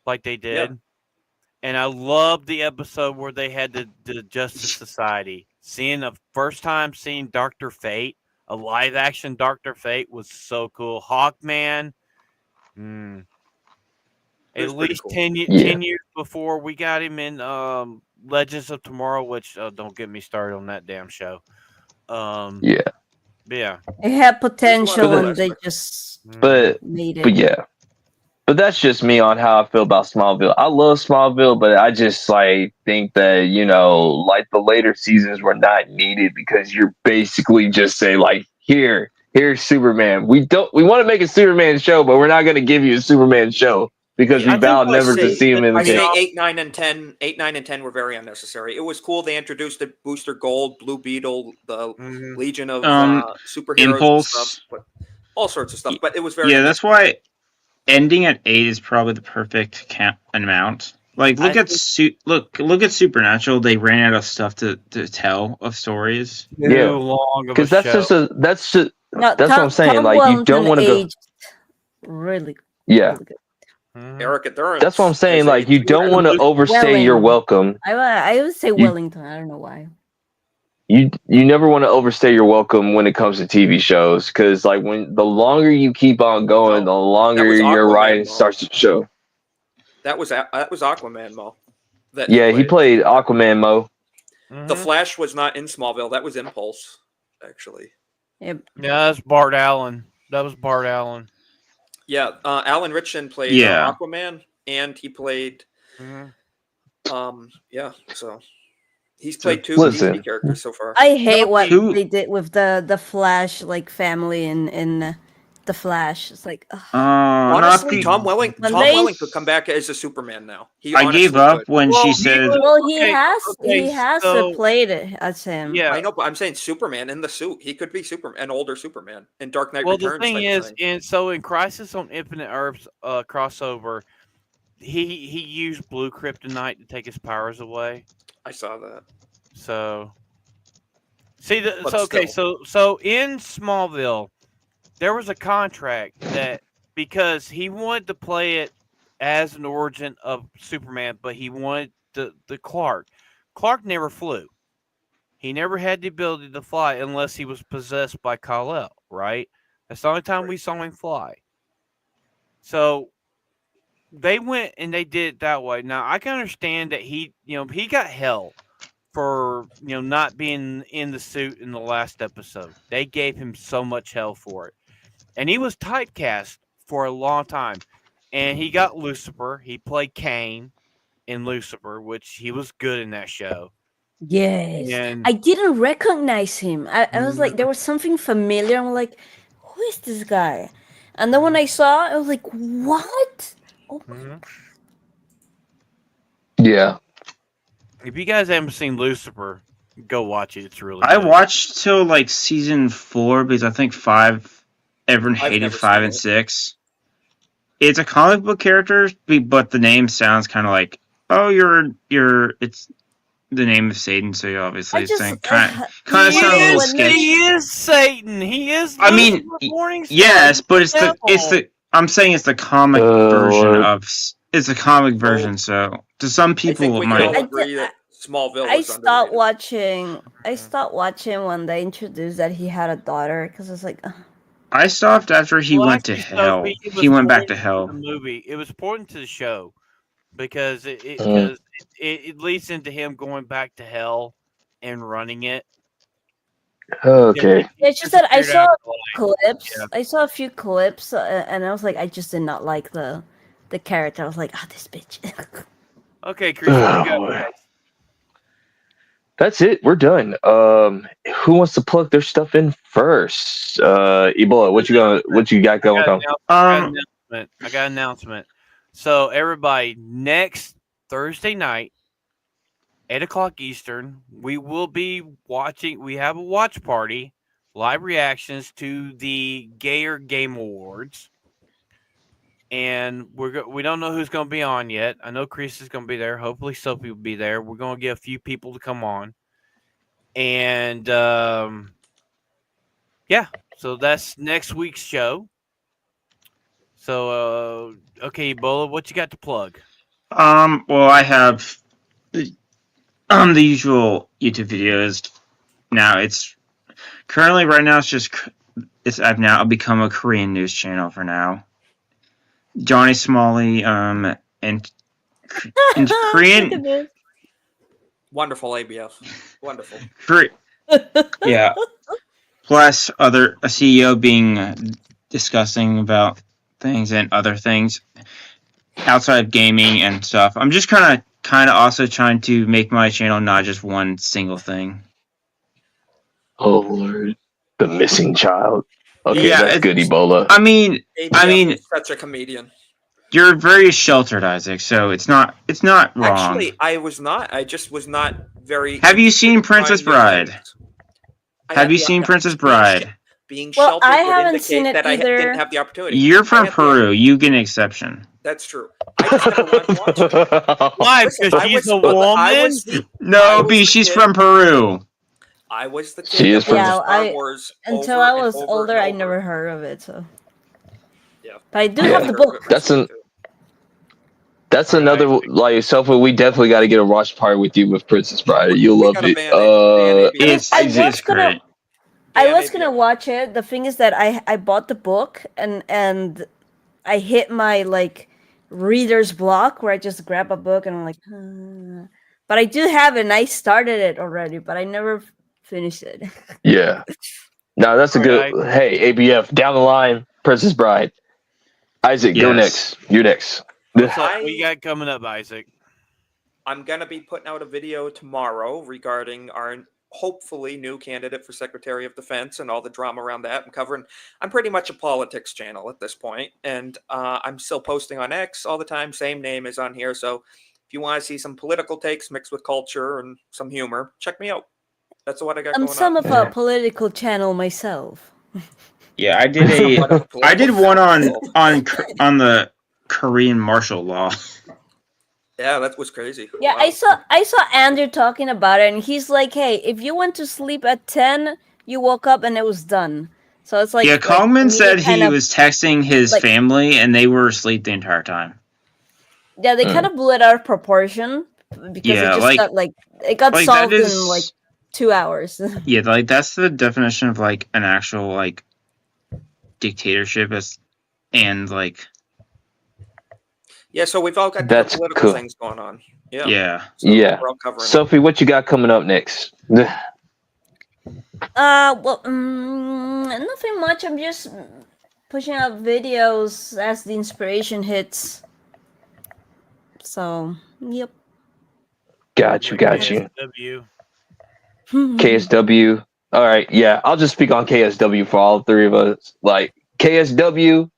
like they did. And I loved the episode where they had the Justice Society. First time seeing Dr. Fate, a live action Dr. Fate was so cool. Hawkman. It was At pretty least cool. 10 Yeah. years before we got him in Legends of Tomorrow, which don't get me started on that damn show. Yeah. Yeah. It had potential But and they aspects. just But made it. but yeah. But that's just me on how I feel about Smallville. I love Smallville, but I just like think that, like the later seasons were not needed because you're basically just say like, here's Superman. We want to make a Superman show, but we're not going to give you a Superman show because Yeah, we I vowed think never to say- see him in the I say game. 8, 9, and 10. 8, 9, and 10 were very unnecessary. It was cool. They introduced the Booster Gold, Blue Beetle, the Legion of superheroes, Impulse. and stuff, but all sorts of stuff. But it was very Yeah, that's why ending at 8 is probably the perfect amount. Like, look at Supernatural. They ran out of stuff to tell of stories. Yeah. long of a Because that's show. that's No, what I'm saying. Tom Like you Wellington don't want to go. aged really, Yeah. really good. Erica Durrance. That's what I'm saying. as Like a- you don't want to overstay your Welling. welcome. I would say Wellington. I don't know why. You never want to overstay your welcome when it comes to TV shows because like when the longer you keep on going, the longer was your Aquaman, writing Mo. starts to show. That was Aquaman, Mo. That Yeah, he played Aquaman, Mo. The Flash was not in Smallville. That was Impulse, actually. Yep. Yeah, that's Bart Allen. That was Bart Allen. Yeah, Alan Ritchson played Yeah. Aquaman, and he played. Yeah, so he's played two Listen. DC characters so far. I hate what Who- they did with the Flash like family in the Flash. It's like, ugh. Honestly, not Tom Welling could come back as a Superman now. He I gave honestly up could. when Well, she he said. was- Well, he Okay, has so- played it as him. Yeah. I know, but I'm saying Superman in the suit. He could be Superman, an older Superman in Dark Knight Well, Returns. the thing type of is, thing. in Crisis on Infinite Earths crossover, he used blue kryptonite to take his powers away. I saw that. So, see, But so in Smallville, there was a contract that because he wanted to play it as an origin of Superman, but he wanted the Clark. Clark never flew. He never had the ability to fly unless he was possessed by Kal-El, right? That's the only time we saw him fly. So they went and they did it that way. Now I can understand that he got hell for not being in the suit in the last episode. They gave him so much hell for it, and he was typecast for a long time. And he got Lucifer. He played Cain in Lucifer, which he was good in that show. Yes. And I didn't recognize him. I was like, there was something familiar. I'm like, who is this guy? And then when I saw, I was like, what? Oh my God. Yeah. If you guys haven't seen Lucifer, go watch it. It's really I good. watched till like season 4 because I think 5. Everyone hated never 5 seen and it. 6. It's a comic book character, but the name sounds kind of like, oh, you're. It's the name of Satan, so you obviously I just think kind of sounds a know little when they- sketchy. He is Satan. He is. I mean, Lucifer Morningstar. yes, but it's Devil. the. I'm saying it's the comic Oh, version Lord. of. It's a comic version, so to some I think people we it can all might. agree that Smallville I was stopped underrated. watching. I stopped watching when they introduced that he had a daughter because it's like, ugh. I stopped after he Well, went to actually, hell. Sophie, it was He went back to important hell. The movie. It was important to the show because Mm. it leads into him going back to hell and running it. Okay. It's just that I disappeared saw after life. clips. Yeah. I saw a few clips, and I was like, I just did not like the character. I was like, this bitch. Okay, Chris, what Oh, you got? boy. That's it. We're done. Who wants to plug their stuff in first? Ebola, what you got going on? I got an announcement. So everybody, next Thursday night, 8:00 Eastern, we will be watching. We have a watch party, live reactions to the Gayer Game Awards, and we don't know who's going to be on yet. I know Chris is going to be there. Hopefully, Sophie will be there. We're going to get a few people to come on, and yeah. So that's next week's show. So okay, Ebola, what you got to plug? Well, I have the usual YouTube videos. Now it's currently right now I've become a Korean news channel for now. Johnny Smalley and Korean Wonderful ABF. Wonderful. yeah. Plus a CEO being discussing about things and other things outside of gaming and stuff. I'm just kind of also trying to make my channel not just one single thing. Oh Lord, the missing child. Okay, Yeah, that's it's- good, Ebola. I mean, ABF is such a comedian. you're very sheltered, Isaac. So it's not wrong. Actually, I was not. I just was not very. Have you seen Princess trying Bride? I Have had you the- seen Princess being Bride? Being Well, sheltered I would haven't indicate seen it that I either. didn't have the opportunity. You're I from had the- Peru. You get an exception. That's true. I just never wanted to watch it. Why? Listen, Because I she's was- a woman. No, B, she's from Peru. I was the kid She is that watched from- Star Wars until over I and was over older, and I over. never heard of it. So, Yeah. but I do Yeah. have the book. That's another like Sophie. We definitely got to get a watch party with you with Princess Bride. You'll We love gotta it. ban ABF. It's I was it's gonna- great. I Yeah, was maybe. gonna watch it. The thing is that I bought the book and I hit my like reader's block where I just grab a book and I'm like, but I do have it and I started it already, but I never finished it. Yeah. No, that's a good. Alright. Hey, ABF down the line, Princess Bride. Isaac, go Yes. next. You're next. What's up? What you got coming up, Isaac? I'm going to be putting out a video tomorrow regarding our hopefully new candidate for Secretary of Defense and all the drama around that. I'm pretty much a politics channel at this point, and I'm still posting on X all the time. Same name is on here. So if you want to see some political takes mixed with culture and some humor, check me out. That's what I got I'm going some on. of a political channel myself. Yeah, I did I did one on the Korean martial law. Yeah, that was crazy. Yeah, Wow. I saw Andrew talking about it, and he's like, "Hey, if you went to sleep at 10, you woke up and it was done." So it's like, yeah, Kongman said he kinda, was texting his like- family and they were asleep the entire time. yeah, they kind of blew it out of proportion because Yeah, it just got like, solved that is- in like 2 hours. Yeah, like that's the definition of like an actual like dictatorship and like Yeah, so we've all got different That's political cool. things going on. Yeah. yeah. So Yeah. we're all covering it. Sophie, what you got coming up next? Well, nothing much. I'm just pushing out videos as the inspiration hits. So, yep. Got you. KSW. KSW. All right, yeah. I'll just speak on KSW for all three of us. Like KSW,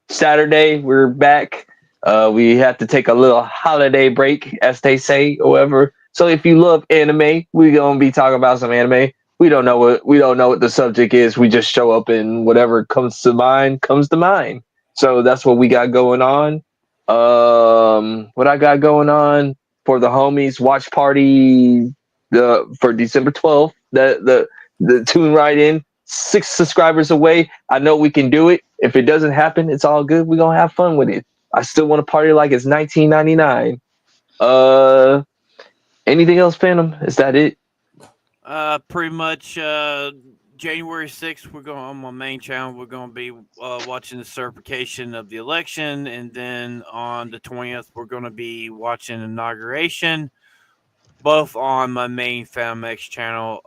Saturday, we're back. We have to take a little holiday break, as they say, or whatever. So if you love anime, we're gonna be talking about some anime. We don't know what the subject is. We just show up and whatever comes to mind. So that's what we got going on. What I got going on for the homies watch party for December 12th. The tune right in. 6 subscribers away. I know we can do it. If it doesn't happen, it's all good. We're gonna have fun with it. I still want to party like it's 1999. Anything else, Phantom? Is that it? Pretty much. January 6th, we're going on my main channel. We're going to be watching the certification of the election, and then on the 20th, we're going to be watching inauguration. Both on my main FamX channel.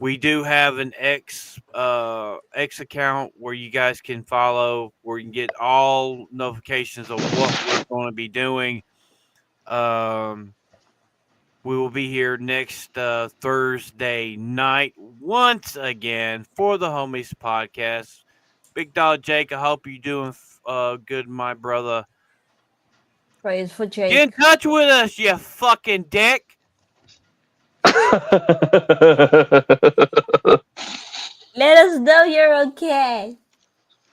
We do have an X account where you guys can follow, where you can get all notifications of what we're going to be doing. We will be here next Thursday night once again for the Homies Podcast. Big Dog Jake, I hope you're doing good, my brother. Praise for Jake. Get in touch with us, you fucking dick. Let us know you're okay.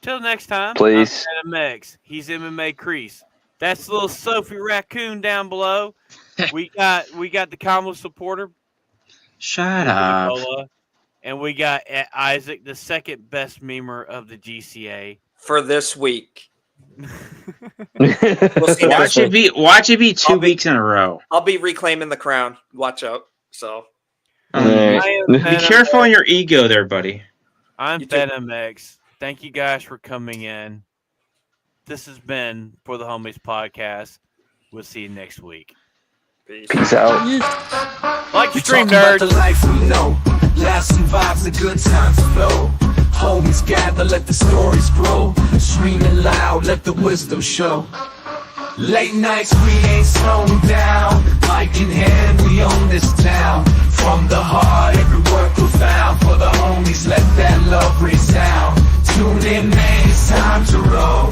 Till next time, Please. I'm Adam X. He's MMA Crease. That's little Sophie Raccoon down below. We got the Kamala supporter. Shut up. EBola, and we got Isaac, the second best memer of the GCA For this week. We'll see Watch it be 2 weeks in a row. I'll be reclaiming the crown. Watch out. So Be careful on your ego there, buddy. I'm You too. Venom X. Thank you guys for coming in. This has been For the Homies Podcast. We'll see you next week. Peace out. Like We stream talk about nerds. the life we know. Laughs and vibes, the good times flow. Homies gather, let the stories grow. Screaming loud, let the wisdom show. Late nights, we ain't slowing down. Mic in hand, we own this town. From the heart, every word profound. For the homies, let that love resound. Tune in, man, it's time to roll.